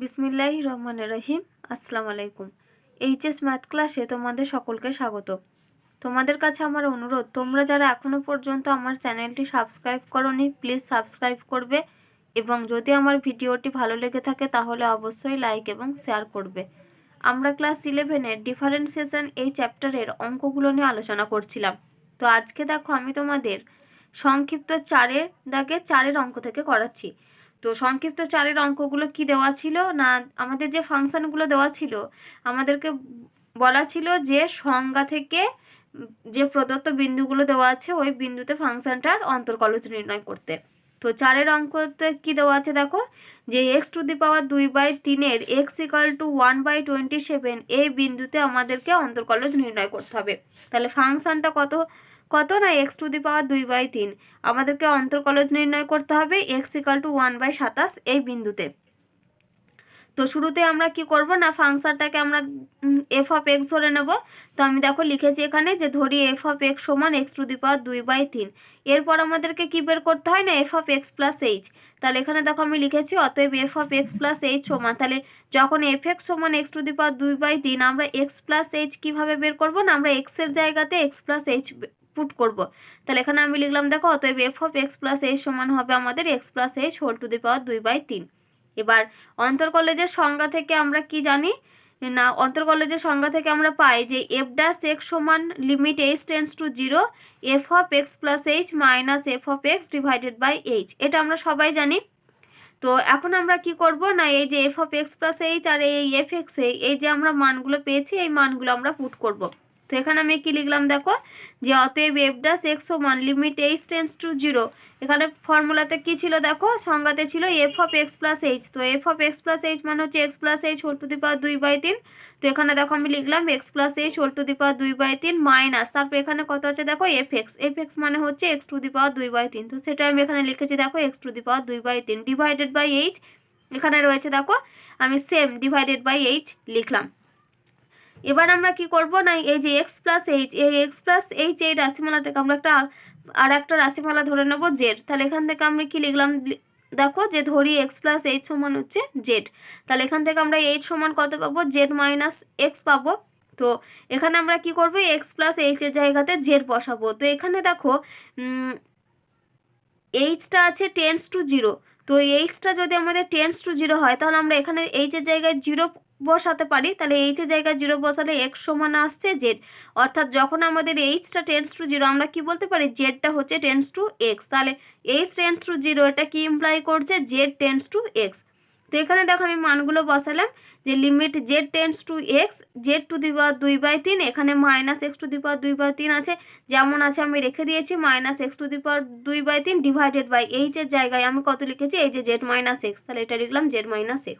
বিসমিল্লাহির রহমানির রহিম। আসসালামু আলাইকুম। এইচএস ম্যাথ ক্লাসে তোমাদের সকলকে স্বাগত। তোমাদের কাছে আমার অনুরোধ, তোমরা যারা এখনও পর্যন্ত আমার চ্যানেলটি সাবস্ক্রাইব করোনি প্লিজ সাবস্ক্রাইব করবে, এবং যদি আমার ভিডিওটি ভালো লেগে থাকে তাহলে অবশ্যই লাইক এবং শেয়ার করবে। আমরা ক্লাস 11-এর ডিফারেন্সিয়েশন এই চ্যাপ্টারের অঙ্কগুলো নিয়ে আলোচনা করছিলাম। তো আজকে দেখো আমি তোমাদের সংক্ষিপ্ত 4-এর অঙ্ক থেকে করাচ্ছি। তো সংক্ষিপ্ত 4-এর অঙ্কগুলো কি দেওয়া ছিল না, আমাদের যে ফাংশানগুলো দেওয়া ছিল আমাদেরকে বলা ছিল যে সংজ্ঞা থেকে যে প্রদত্ত বিন্দুগুলো দেওয়া আছে ওই বিন্দুতে ফাংশনটার অন্তর্কলজ নির্ণয় করতে। তো 4-এর অঙ্কতে কি দেওয়া আছে দেখো, যে x⁴ x=1/27 এই বিন্দুতে আমাদেরকে অন্তর্কলজ নির্ণয় করতে হবে। তাহলে ফাংশনটা কত কত না x⁴ আমাদেরকে অন্তর্কলজ নির্ণয় করতে হবে x=1/27 এই বিন্দুতে। তো শুরুতে আমরা কি করব না, ফাংশনটাকে আমরা f(x) ধরে নেব। তো আমি দেখো লিখেছি এখানে যে ধরি f(x) = x⁴ এরপর আমাদেরকে কি বের করতে হয় না f(x + h)। তাহলে এখানে দেখো আমি লিখেছি অতএব f(x + h) সমান, তাহলে যখন f(x) = x⁴ আমরা x + h কিভাবে বের করব না, আমরা x এর জায়গাতে x + h পুট করব। তাহলে এখানে আমি লিখলাম দেখো অতএব f(x + h) সমান হবে আমাদের x + h whole to the power 2/3। এবার অন্তর্কলজের সংজ্ঞা থেকে আমরা কি জানি না, অন্তর্কলজের সংজ্ঞা থেকে আমরা পাই যে f(x) সমান limit h tends to 0 f(x + h minus f(x / h)। এটা আমরা সবাই জানি। তো এখন আমরা কি করব না, এই যে f(x + h) আর এই f(x) এই যে আমরা মানগুলো পেয়েছি এই মানগুলো আমরা পুট করব। তো এখানে আমি কি লিখলাম দেখো, যে অতএব f(x) সমান লিমিট h টেন্ডস টু 0। এখানে ফর্মুলাতে কি ছিল দেখো, সংজ্ঞাতে ছিল f(x + h)। তো f(x + h) মানে হচ্ছে x + h whole to the power 2/3। তো এখানে দেখো আমি লিখলাম x + h whole to the power 2/3 minus, তারপর এখানে কত আছে দেখো f(x) মানে হচ্ছে x টু দি পাওয়ার 2/3। তো সেটা আমি এখানে লিখেছি দেখো x to the power 2/3 divided by h। এখানে রয়েছে দেখো আমি সেম ডিভাইডেড বাই h লিখলাম। এবার আমরা কি করব না, এই যে x + h এই x + h এই রাশিমালাটাকে আমরা একটা রাশিমালা ধরে নেব z। তাহলে এখান থেকে আমরা কি লিখলাম দেখো, যে ধরি x + h সমান হচ্ছে z। তাহলে এখান থেকে আমরা h সমান কত পাবো, z - x পাবো। তো এখানে আমরা কি করব, x + h এর জায়গাতে z বসাবো। তো এখানে দেখো এইচটা আছে টেন্ডস টু 0। তো এইচটা যদি আমাদের টেন্ডস টু 0 হয় তাহলে আমরা এখানে এইচের জায়গায় 0 বসাতে পারি। তাহলে এইচের জায়গায় 0 বসালে x সমান আসছে z। অর্থাৎ যখন আমাদের এইচটা টেন্ডস টু 0 আমরা কি বলতে পারি, জেডটা হচ্ছে টেন্ডস টু x। তাহলে এইচ টেন্ডস টু 0 এটা কি ইমপ্লাই করছে, z টেন্ডস টু x। তো এখানে দেখো আমি মানগুলো বসালাম, যে limit z tends to x z to the power 2/3, এখানে minus x to the power 2/3 আছে যেমন আছে আমি রেখে দিয়েছি, minus x to the power 2/3 divided by h এর জায়গায় আমি কত লিখেছি, এই যে z - x। তাহলে এটা লিখলাম z - x।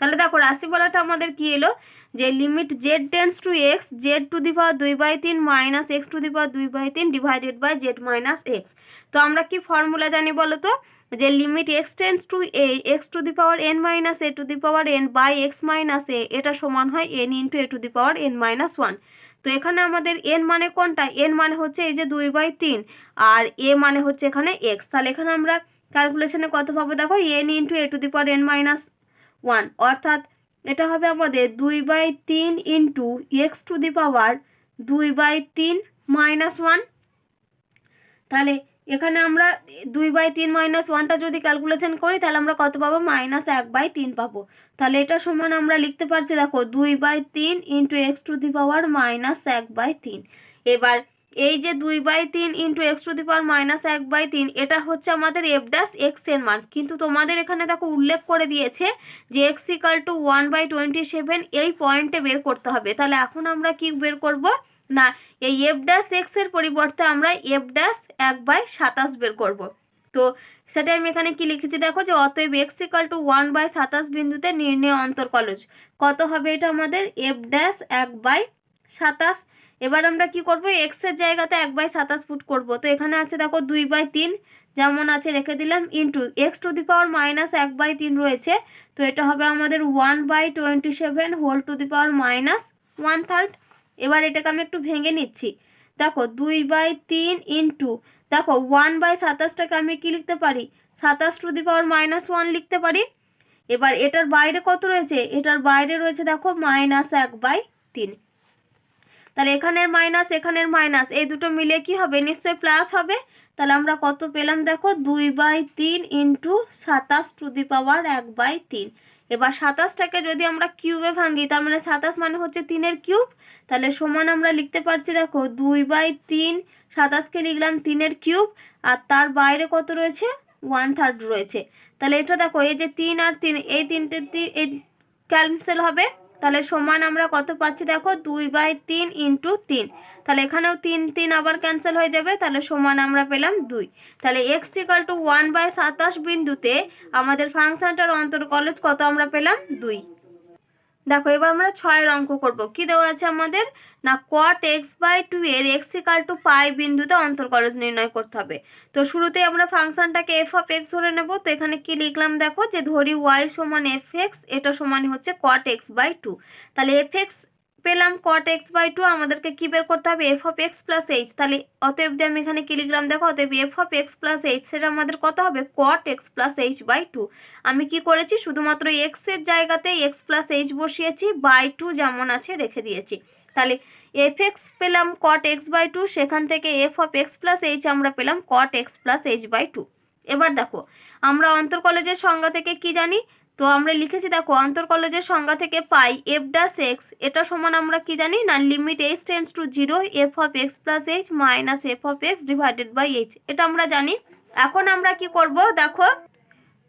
তাহলে দেখো রাশিমালাটা আমাদের কি এলো, যে limit z tends to x z to the power 2/3 minus x to the power 2/3 divided by z - x। তো আমরা কি ফর্মুলা জানি বলো তো, যে limit x tends to a x to the power n - a to the power n by x - a এটা সমান হয় n into a to the power n - 1। তো এখানে আমাদের n মানে কোনটা, n মানে হচ্ছে এই যে 2/3 আর a মানে হচ্ছে এখানে x। তাহলে এখানে আমরা ক্যালকুলেশনে কত পাবো দেখো, n into a to the power n - 1, অর্থাৎ এটা হবে আমাদের 2/3 into x to the power 2/3 - 1। তাহলে এখানে আমরা 2/3 - 1টা যদি ক্যালকুলেশন করি তাহলে আমরা কত পাবো, -1/3 পাবো। তাহলে এটা সমান আমরা লিখতে পারছি দেখো 2/3 ইন্টু x টু দি পাওয়ার -1/3। এবার এই যে 2/3 ইন্টু x টু দি পাওয়ার -1/3 এটা হচ্ছে আমাদের f'(x) এর মান। কিন্তু তোমাদের এখানে দেখো উল্লেখ করে দিয়েছে যে x = 1/27 এই পয়েন্টে বের করতে হবে। তাহলে এখন আমরা কি বের করব না, এই f'(x) এর পরিবর্তে আমরা f'(1/27 বের করব। তো সেটা আমি এখানে কি লিখেছি দেখো, যে অতএব x = 1/27 বিন্দুতে নির্ণেয় অন্তর্কলজ কত হবে, এটা আমাদের f'(1/27। এবার আমরা কি করব, x এর জায়গাতে 1/27 পুট করব। তো এখানে আছে দেখো 2/3 যেমন আছে রেখে দিলাম, ইন্টু x টু দি পাওয়ার -1/3 রয়েছে। তো এটা হবে আমাদের 1/27 হোল টু দি পাওয়ার -1/3। এবার এটাকে আমি একটু ভেঙে নিচ্ছি। দেখো 2/3 ইন্টু দেখো 1/27টাকে আমি কি লিখতে পারি, 27 টু দি পাওয়ার -1 লিখতে পারি। এবার এটার বাইরে কত রয়েছে, এটার বাইরে রয়েছে দেখো -1/3। তাহলে এখানের মাইনাস এখানের মাইনাস এই দুটো মিলে কি হবে, নিশ্চয়ই প্লাস হবে। তাহলে আমরা কত পেলাম দেখো, 2/3 ইন্টু 27⁻1/3। এবার 27টাকে যদি আমরা কিউবে ভাঙি, তার মানে 27 মানে হচ্ছে 3-এর কিউব। তাহলে সমান আমরা লিখতে পারছি দেখো 2/3, 27কে লিখলাম 3-এর কিউব, আর তার বাইরে কত রয়েছে, 1/3 রয়েছে। তাহলে এটা দেখো, এই যে 3 আর 3, এই তিনটে ক্যান্সেল হবে। তাহলে সমান আমরা কত পাচ্ছি দেখো, 2/3 ইন্টু 3। তাহলে এখানেও 3 আবার ক্যান্সেল হয়ে যাবে, তাহলে সমান আমরা পেলাম 2। তাহলে x = 1/27 বিন্দুতে আমাদের ফাংশনটার অন্তর্কলজ কত আমরা পেলাম, 2। দেখো এবার আমরা 6-এর অঙ্ক করব। কি দেওয়া আছে আমাদের না, cot x/2 এর x = π বিন্দুতে অন্তর্কলজ নির্ণয় করতে হবে। তো শুরুতেই আমরা ফাংশনটাকে f(x) ধরে নেব। তো এখানে কি লিখলাম দেখো, যে ধরি y = f(x), এটা সমান হচ্ছে cot x/2। তাহলে fx পেলাম, cot x/2, আমাদেরকে কি বের করতে হবে, f(x + h)। তাহলে অতএব আমি এখানে কি লিখলাম দেখো, অতএব f(x + h) সেটা আমাদের কত হবে, cot x + h/2। আমি কি করেছি, শুধুমাত্র x এর জায়গাতে x + h বসিয়েছি, বাই 2 যেমন আছে রেখে দিয়েছি। তাহলে fx পেলাম cot x/2, সেখান থেকে f(x + h) আমরা পেলাম cot x + h/2। এবার দেখো আমরা অন্তর্কলজের সংজ্ঞা থেকে কি জানি, তো আমরা লিখেছি দেখো, অন্তর্কলজের সংজ্ঞা থেকে পাই f'(x), এটা সমান আমরা কি জানি না, limit h tends to 0 f(x + h) minus f(x) divided by h, এটা আমরা জানি। এখন আমরা কি করব দেখো,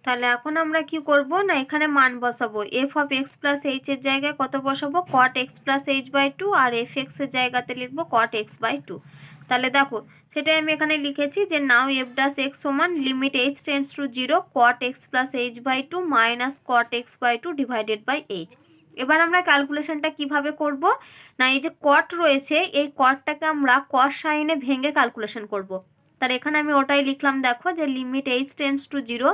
তাহলে এখন আমরা কি করব না, এখানে মান বসাবো, f(x + h) এর জায়গায় কত বসাবো, cot x + h/2, আর fx এর জায়গাতে লিখবো cot x/2। তাহলে দেখো সেটাই আমি এখানে লিখেছি, যে নাও f'(x) সমান limit h tends to 0 cot x + h/2 minus cot x/2 divided by h। এবার আমরা ক্যালকুলেশনটা কিভাবে করব না, এই যে cot রয়েছে, এই cotটাকে আমরা cos সাইনে ভেঙে ক্যালকুলেশন করব। তাহলে এখানে আমি ওটাই লিখলাম দেখো, যে limit h tends to 0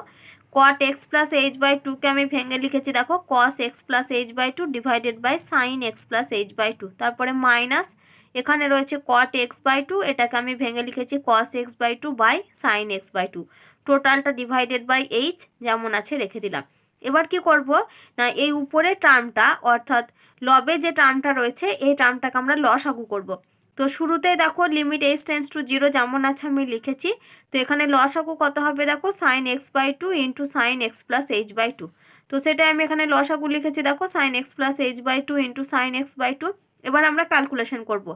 cot x + h/2 কে আমি ভেঙে লিখেছি দেখো, cos x + h/2 divided by sin x + h/2। তারপরে মাইনাস এখানে রয়েছে cot x/2, এটাকে আমি ভেঙে লিখেছি cos x/2 by sin x/2। টোটালটা ডিভাইডেড বাই h যেমন আছে রেখে দিলাম। এবার কি করব না, এই উপরের টার্মটা অর্থাৎ লবে যে টার্মটা রয়েছে, এই টার্মটাকে আমরা লসাগু করব। তো শুরুতেই দেখো লিমিট h টেন্ডস টু 0 যেমন আছে আমি লিখেছি। তো এখানে লসাগু কত হবে দেখো, sin x/2 into sin x + h/2। তো সেটাই আমি এখানে লসাগু লিখেছি দেখো, sin x + h/2 into sin x/2। এবার আমরা ক্যালকুলেশন করব।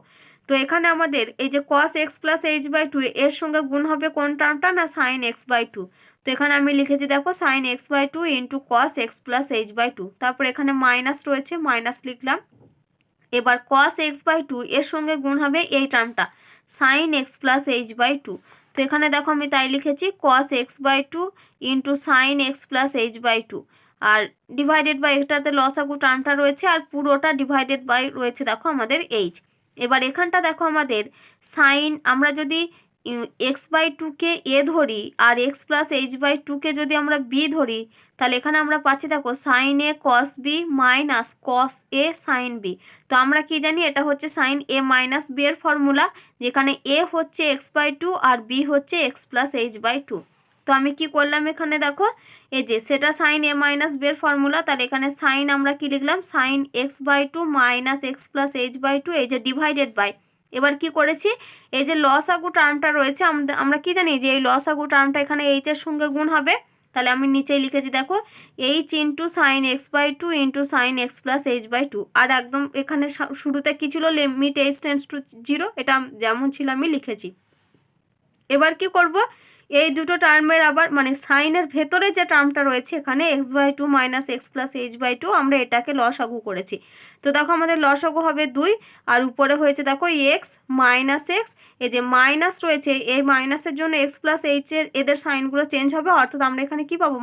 তো এখানে আমাদের এই যে cos x + h/2 এর সঙ্গে গুণ হবে কোন টার্মটা না, sin x/2। তো এখানে আমি লিখেছি দেখো, sin x/2 into cos x + h/2। তারপর এখানে মাইনাস রয়েছে, মাইনাস লিখলাম। এবার cos x/2 এর সঙ্গে গুণ হবে এই টার্মটা, sin x + h/2। তো এখানে দেখো আমি তাই লিখেছি cos x/2 into sin x + h/2, আর ডিভাইডেড বাই এটাতে লসাগু টার্মটা রয়েছে, আর পুরোটা ডিভাইডেড বাই রয়েছে দেখো আমাদের h। এবার এখানটা দেখো আমাদের সাইন, আমরা যদি x/2কে a ধরি আর x + h/2কে যদি আমরা b ধরি, তাহলে এখানে আমরা পাচ্ছি দেখো sin a cos b minus cos a sin b। তো আমরা কি জানি, এটা হচ্ছে sin a - b এর ফর্মুলা, যেখানে a হচ্ছে x/2 আর b হচ্ছে x + h/2। তো আমি কি করলাম এখানে দেখো, এই যে সেটা sin a - b এর ফর্মুলা, তাহলে এখানে sin আমরা কি লিখলাম, sin x/2 minus x + h/2, এই যে ডিভাইডেড বাই। এবার কি করেছি, এই যে লসাগু টার্মটা রয়েছে, আমরা কি জানি যে এই লসাগু টার্মটা এখানে h এর সঙ্গে গুণ হবে। তাহলে আমি নিচেই লিখেছি দেখো, h into sin x/2 into sin x + h/2। আর একদম এখানে শুরুতে কি ছিল, লিমিট h টেন্ডস টু 0, এটা যেমন ছিল আমি লিখেছি। এবার কি করব, এই দুটো টার্মের আবার মানে সাইনের ভেতরে যে টার্মটা রয়েছে এখানে x/2 মাইনাস x + h/2, আমরা এটাকে লসাগু করেছি। তো দেখো আমাদের লসাগু হবে 2, আর উপরে হয়েছে দেখো x মাইনাস x, এই যে মাইনাস রয়েছে, এই মাইনাসের জন্য x + h এর এদের সাইনগুলো চেঞ্জ হবে, অর্থাৎ আমরা এখানে কি পাবো,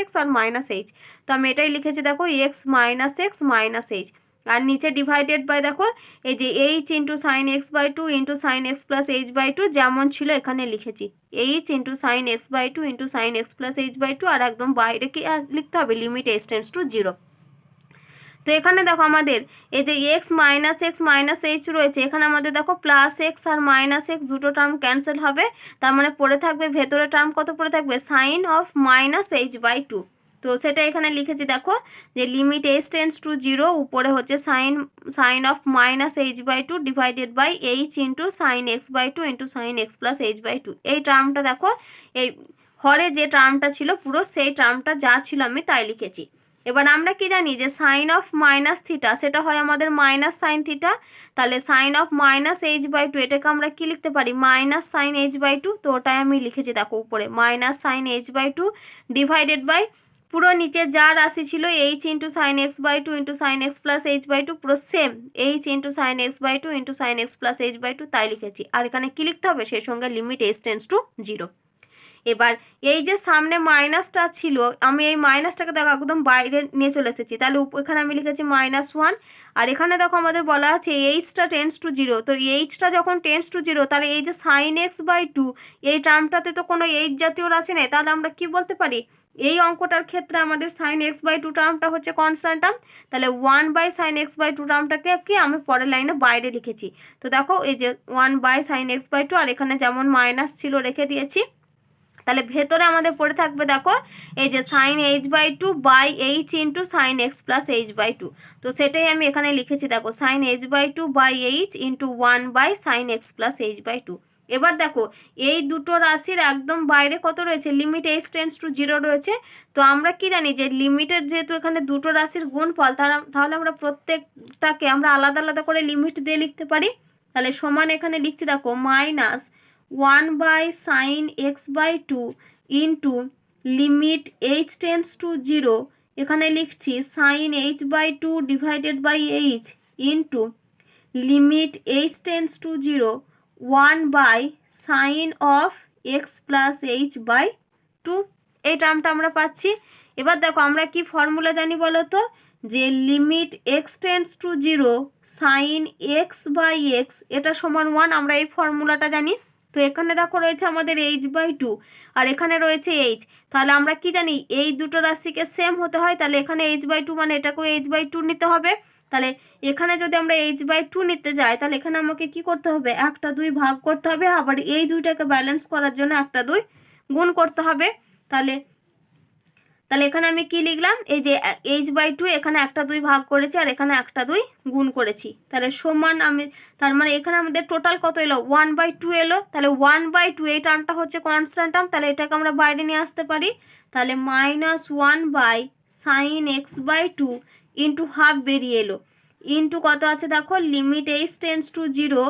-x আর -h। তো আমি এটাই লিখেছি দেখো, x - x - h, আর নিচে ডিভাইডেড বাই দেখো এই যে h into sin x/2 into sin x + h/2 যেমন ছিল এখানে লিখেছি, h into sin x/2 into sin x + h/2, আর একদম বাইরে কি লিখতে হবে, লিমিট h টেন্ডস টু 0। তো এখানে দেখো আমাদের এই যে x - x - h রয়েছে, এখানে আমাদের দেখো +x আর -x দুটো টার্ম ক্যান্সেল হবে, তার মানে পড়ে থাকবে ভেতরে টার্ম কত পড়ে থাকবে, sin of -h/2। তো সেটা এখানে লিখেছি দেখো যে limit h tends to zero, উপরে হচ্ছে sine of minus H by two divided by h into sine x by two into sine x plus H by two. এই টার্মটা দেখো, এই হরে যে টার্মটা ছিল পুরো সেই টার্মটা যা ছিল আমি তাই লিখেছি। এবার আমরা কি জানি যে সাইন অফ মাইনাস থিটা সেটা হয় আমাদের মাইনাস সাইন থিটা, তাহলে sine of minus H by two এটাকে আমরা কি লিখতে পারি minus sine H by two. তো ওটাই আমি লিখেছি দেখো উপরে minus sine H by two divided by পুরো নিচে যা রাশি ছিল H into sine x by two into sine x plus H by two, পুরো same H into sine x by two into sine x plus H by two তাই লিখেছি। আর এখানে কি লিখতে হবে সেই সঙ্গে limit h tends to zero. এবার এই যে সামনে মাইনাসটা ছিল আমি এই মাইনাসটাকে দেখো একদম বাইরে নিয়ে চলে এসেছি, তাহলে এখানে আমি লিখেছি মাইনাস ওয়ান। আর এখানে দেখো আমাদের বলা আছে এইচটা টেন্স টু জিরো, তো এইচটা যখন টেন্স টু জিরো তাহলে এই যে সাইন এক্স বাই টু এই টার্মটাতে তো কোনো এইচ জাতীয় রাশি নেই, তাহলে আমরা কি বলতে পারি এই অঙ্কটার ক্ষেত্রে আমাদের সাইন এক্স বাই টু টার্মটা হচ্ছে কনস্ট্যান্ট টার্ম, তাহলে one by sine x by two টার্মটাকে কি আমি পরের লাইনে বাইরে লিখেছি। তো দেখো এই যে one by sine x by two আর এখানে যেমন মাইনাস ছিল রেখে দিয়েছি, তাহলে ভেতরে আমাদের পড়ে থাকবে দেখো এই যে sine H by two by h into sine x plus H by two. তো সেটাই আমি এখানে লিখেছি দেখো sine H by two by h into one by sine x plus H by two. এবার দেখো এই দুটো রাশির একদম বাইরে কত রয়েছে limit h tends to zero রয়েছে। তো আমরা কি জানি যে লিমিটের যেহেতু এখানে দুটো রাশির গুণফল তাহলে আমরা প্রত্যেকটাকে আমরা আলাদা আলাদা করে লিমিট দিয়ে লিখতে পারি। তাহলে সমান এখানে লিখছি দেখো minus one by sine x by two into limit h tends to zero, এখানে লিখছি sine H by two divided by h into limit h tends to zero one by sine of x plus H by two. এই টার্মটা আমরা পাচ্ছি। এবার দেখো আমরা কি ফর্মুলা জানি বলো তো, যে limit x tends to zero sine x by x এটা সমান ওয়ান, আমরা এই ফর্মুলাটা জানি। তো এখানে দেখো রয়েছে আমাদের এইচ বাই টু আর এখানে রয়েছে এইচ, তাহলে আমরা কি জানি এই দুটো রাশিকে সেম হতে হয়, তাহলে এখানে এইচ বাই টু মানে এটাকেও এইচ বাই টু নিতে হবে। তাহলে এখানে যদি আমরা এইচ বাই টু নিতে যাই তাহলে এখানে আমাকে কি করতে হবে একটা দুই ভাগ করতে হবে, আবার এই দুইটাকে ব্যালেন্স করার জন্য একটা দুই গুণ করতে হবে। তাহলে এখানে আমি কি লিখলাম এই যে এইচ বাই টু এখানে একটা দুই ভাগ করেছি আর এখানে একটা দুই গুণ করেছি, তাহলে সমান আমি তার মানে এখানে আমাদের টোটাল কত এলো ওয়ান বাই টু এলো। তাহলে ওয়ান বাই টু এই টার্মটা হচ্ছে কনস্ট্যান্ট টার্ম, তাহলে এটাকে আমরা বাইরে নিয়ে আসতে পারি। তাহলে minus one by sine x by two into half বেরিয়ে এলো, ইন্টু কত আছে দেখো limit h tends to zero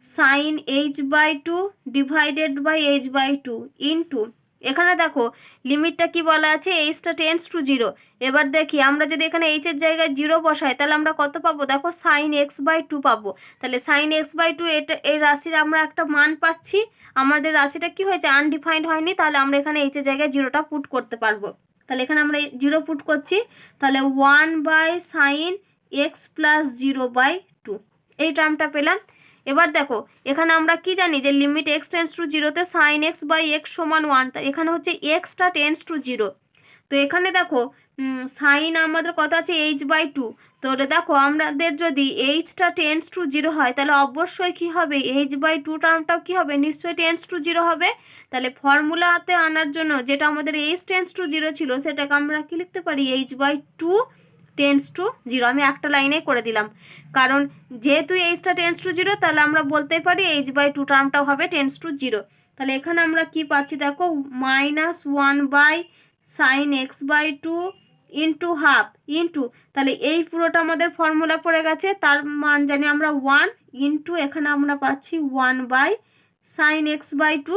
sine H by two divided by h by two into এখানে দেখো লিমিটটা কি বলা আছে এইচটা টেন্স টু জিরো। এবার দেখি আমরা যদি এখানে এইচের জায়গায় জিরো বসাই তাহলে আমরা কত পাবো দেখো সাইন এক্স বাই টু পাবো। তাহলে সাইন এক্স বাই টু এটা এই রাশির আমরা একটা মান পাচ্ছি, আমাদের রাশিটা কি হয়েছে আনডিফাইন্ড হয়নি, তাহলে আমরা এখানে এইচের জায়গায় জিরোটা পুট করতে পারবো। তাহলে এখানে আমরা জিরো পুট করছি, তাহলে one by sine x plus zero by two এই টার্মটা পেলাম। এবার দেখো এখানে আমরা কি জানি যে লিমিট এক্স টেন্স টু জিরোতে সাইন এক্স বাই এক্স সমান ওয়ান, তা এখানে হচ্ছে এক্সটা টেন্স টু জিরো। তো এখানে দেখো সাইন আমাদের কত আছে এইচ বাই টু, তো দেখো আমাদের যদি এইচটা টেন্স টু জিরো হয় তাহলে অবশ্যই কী হবে এইচ বাই টু টার্মটাও কী হবে নিশ্চয়ই টেন্স টু জিরো হবে। তাহলে ফর্মুলাতে আনার জন্য যেটা আমাদের এইচ টেন্স টু জিরো ছিল সেটাকে আমরা কি লিখতে পারি h by two tends to zero. আমি একটা লাইনে করে দিলাম, কারণ যেহেতু এইচটা টেন্স টু জিরো তাহলে আমরা বলতেই পারি এইচ বাই টু টার্মটাও হবে টেন্স টু জিরো। তাহলে এখানে আমরা কি পাচ্ছি দেখো minus one by sine x by two into half into, তাহলে এই পুরোটা আমাদের ফর্মুলা পড়ে গেছে, তার মান জানি আমরা ওয়ান ইন্টু এখানে আমরা পাচ্ছি one by sine x by two.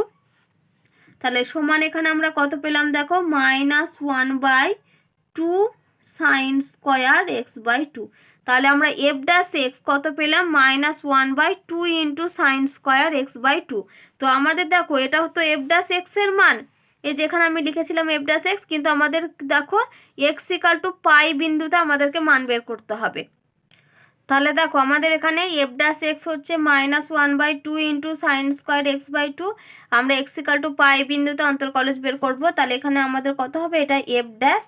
তাহলে সমান এখানে আমরা কত পেলাম দেখো minus one by two sine square x by two. তাহলে আমরা এফ ড্যাশ এক্স কত পেলাম minus one by two into sine square x by two. তো আমাদের দেখো এটা হতো এফ ড্যাশ এক্সের মান, এই যেখানে আমি লিখেছিলাম এফ ড্যাশ এক্স, কিন্তু আমাদের দেখো এক্স ইকাল টু পাই বিন্দুতে আমাদেরকে মান বের করতে হবে। তাহলে দেখো আমাদের এখানে এফ ড্যাশ এক্স হচ্ছে minus one by two into sine square x by two, আমরা এক্স ইকাল টু পাই বিন্দুতে অন্তর্কলজ বের করবো। তাহলে এখানে আমাদের কত হবে এটা এফ ড্যাশ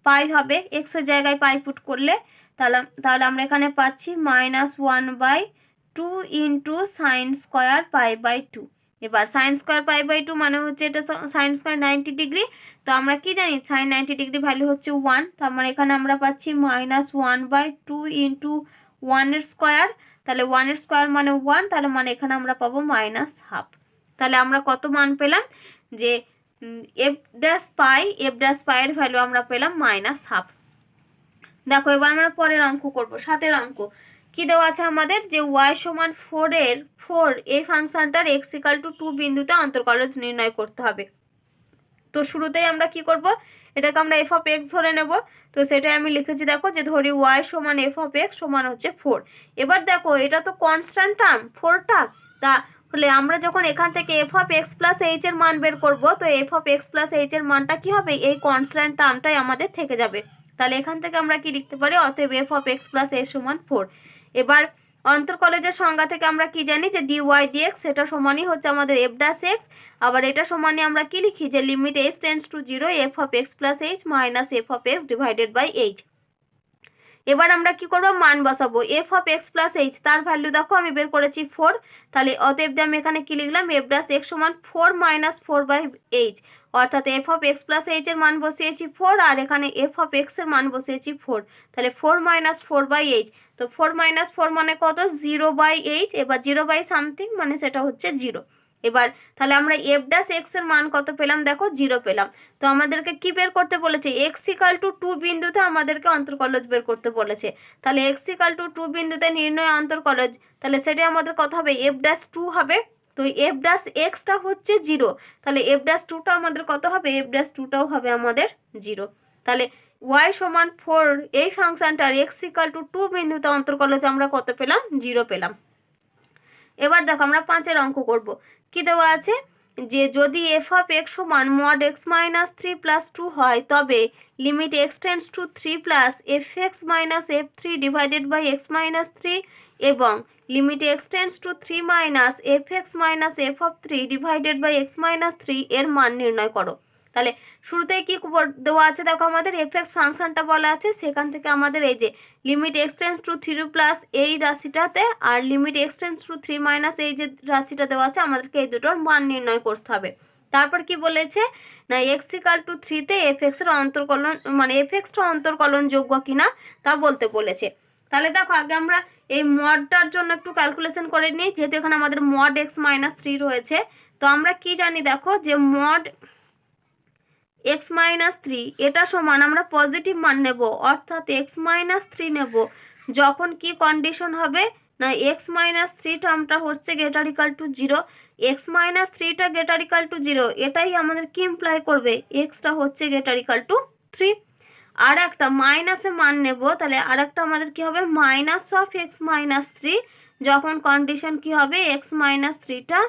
পাই হবে, এক্সের জায়গায় পাই পুট করলে, তাহলে আমরা এখানে পাচ্ছি minus one by two into sine square pi by two. এবার সাইন স্কোয়ার পাই বাই 2 মানে হচ্ছে এটা সাইন স্কোয়ার 90 ডিগ্রি। তো আমরা কি জানি সাইন 90 ডিগ্রি ভ্যালু হচ্ছে 1, তার মানে এখানে আমরা পাচ্ছি -1/2 ইন্টু 1 স্কোয়ার, তাহলে 1 স্কোয়ার মানে 1, তাহলে মানে এখানে আমরা পাবো -1/2। তাহলে আমরা কত মান পেলাম যে f' এর ভ্যালু আমরা পেলাম -1/2। দেখো এবার আমরা পরের অঙ্ক করব, 7এর অঙ্ক। কি দেওয়া আছে আমাদের যে y সমান 4 এই ফাংশনটার x = 2 বিন্দুতে অন্তর্কলজ নির্ণয় করতে হবে। তো শুরুতেই আমরা কি করব, এটাকে আমরা f(x) ধরে নেব। তো সেটাই আমি লিখেছি, দেখো যে ধরি y সমান f(x) সমান হচ্ছে 4। এবার দেখো এটা তো কনস্ট্যান্ট টার্ম 4টা, তাহলে আমরা যখন এখান থেকে f(x + h) এর মান বের করব, তো f(x + h) এর মানটা কি হবে, এই কনস্ট্যান্ট টার্মটাই আমাদের থেকে যাবে। তাহলে এখান থেকে আমরা কি লিখতে পারি, অতএব f(x + h) সমান 4। এবার অন্তর্কলজের সংজ্ঞা থেকে আমরা কি জানি যে dy dx সেটা সমানই হচ্ছে আমাদের f'(x), আবার এটা সমানই আমরা কি লিখি যে limit h tends to 0 f(x + h minus f(x divided by h)। এবার আমরা কি করব, মান বসাবো f(x + h), তার ভ্যালু দেখো আমি বের করেছি 4, তাহলে অতএব আমি এখানে কি লিখলাম f'(x) সমান 4 - 4/h, অর্থাৎ f(x + h) এর মান বসিয়েছি 4, আর এখানে f(x) এর মান বসিয়েছি 4, তাহলে 4 - 4/h। তো 4 - 4 মানে কত, 0/h। এবার 0/something মানে সেটা হচ্ছে 0। এবার তাহলে আমরা f'(x) এর মান কত পেলাম, দেখো 0 পেলাম। তো আমাদেরকে কি বের করতে বলেছে, x = 2 বিন্দুতে আমাদেরকে অন্তর্কলজ বের করতে বলেছে। তাহলে x = 2 বিন্দুতে নির্ণয় অন্তর্কলজ, তাহলে সেটা আমাদের কত হবে, f'2 হবে। তো f'(x)টা হচ্ছে 0, তাহলে f'2টা আমাদের কত হবে, f'2টাও হবে আমাদের 0। তাহলে y সমান 4 এই ফাংশনটার x = 2 বিন্দুতে অন্তর্কলজ আমরা কত পেলাম, 0 পেলাম। এবার দেখো আমরা 5এর অঙ্ক করব। কি দেওয়া আছে যে যদি f(x) সমান (x - 3 + 2) হয়, তবে limit x tends to 3 plus fx - f3 divided by x - 3 এবং limit x tends to 3 minus fx - f(3) divided by x - 3 এর মান নির্ণয় করো। তাহলে শুরুতেই কি দেওয়া আছে, দেখো আমাদের fx ফাংশনটা বলা আছে, সেখান থেকে আমাদের এই যে limit x tends to 3 plus এই রাশিটাতে আর limit x tends to 3 minus এই যে রাশিটা দেওয়া আছে, আমাদেরকে এই দুটোর মান নির্ণয় করতে হবে। তারপর কি বলেছে না, x = 3 তে fx এর অন্তর্কলন মানে fxটা অন্তর্কলনযোগ্য কিনা তা বলতে বলেছে। তাহলে দেখো আগে আমরা এই মডটার জন্য একটু ক্যালকুলেশন করে নিই, যেহেতু এখানে আমাদের মড x - 3 রয়েছে। তো আমরা কি জানি, দেখো যে মড x - 3 এটা সমান আমরা পজিটিভ মান নেব, অর্থাৎ x - 3 নেব যখন কি কন্ডিশন হবে না, x - 3 টার্মটা হচ্ছে > 0, x - 3টা > 0, এটাই আমাদের কি ইমপ্লাই করবে, xটা হচ্ছে > 3। আর একটা মাইনাসে মান নেব, তাহলে আর একটা আমাদের কি হবে -(x - 3) যখন কন্ডিশন কি হবে x - 3টা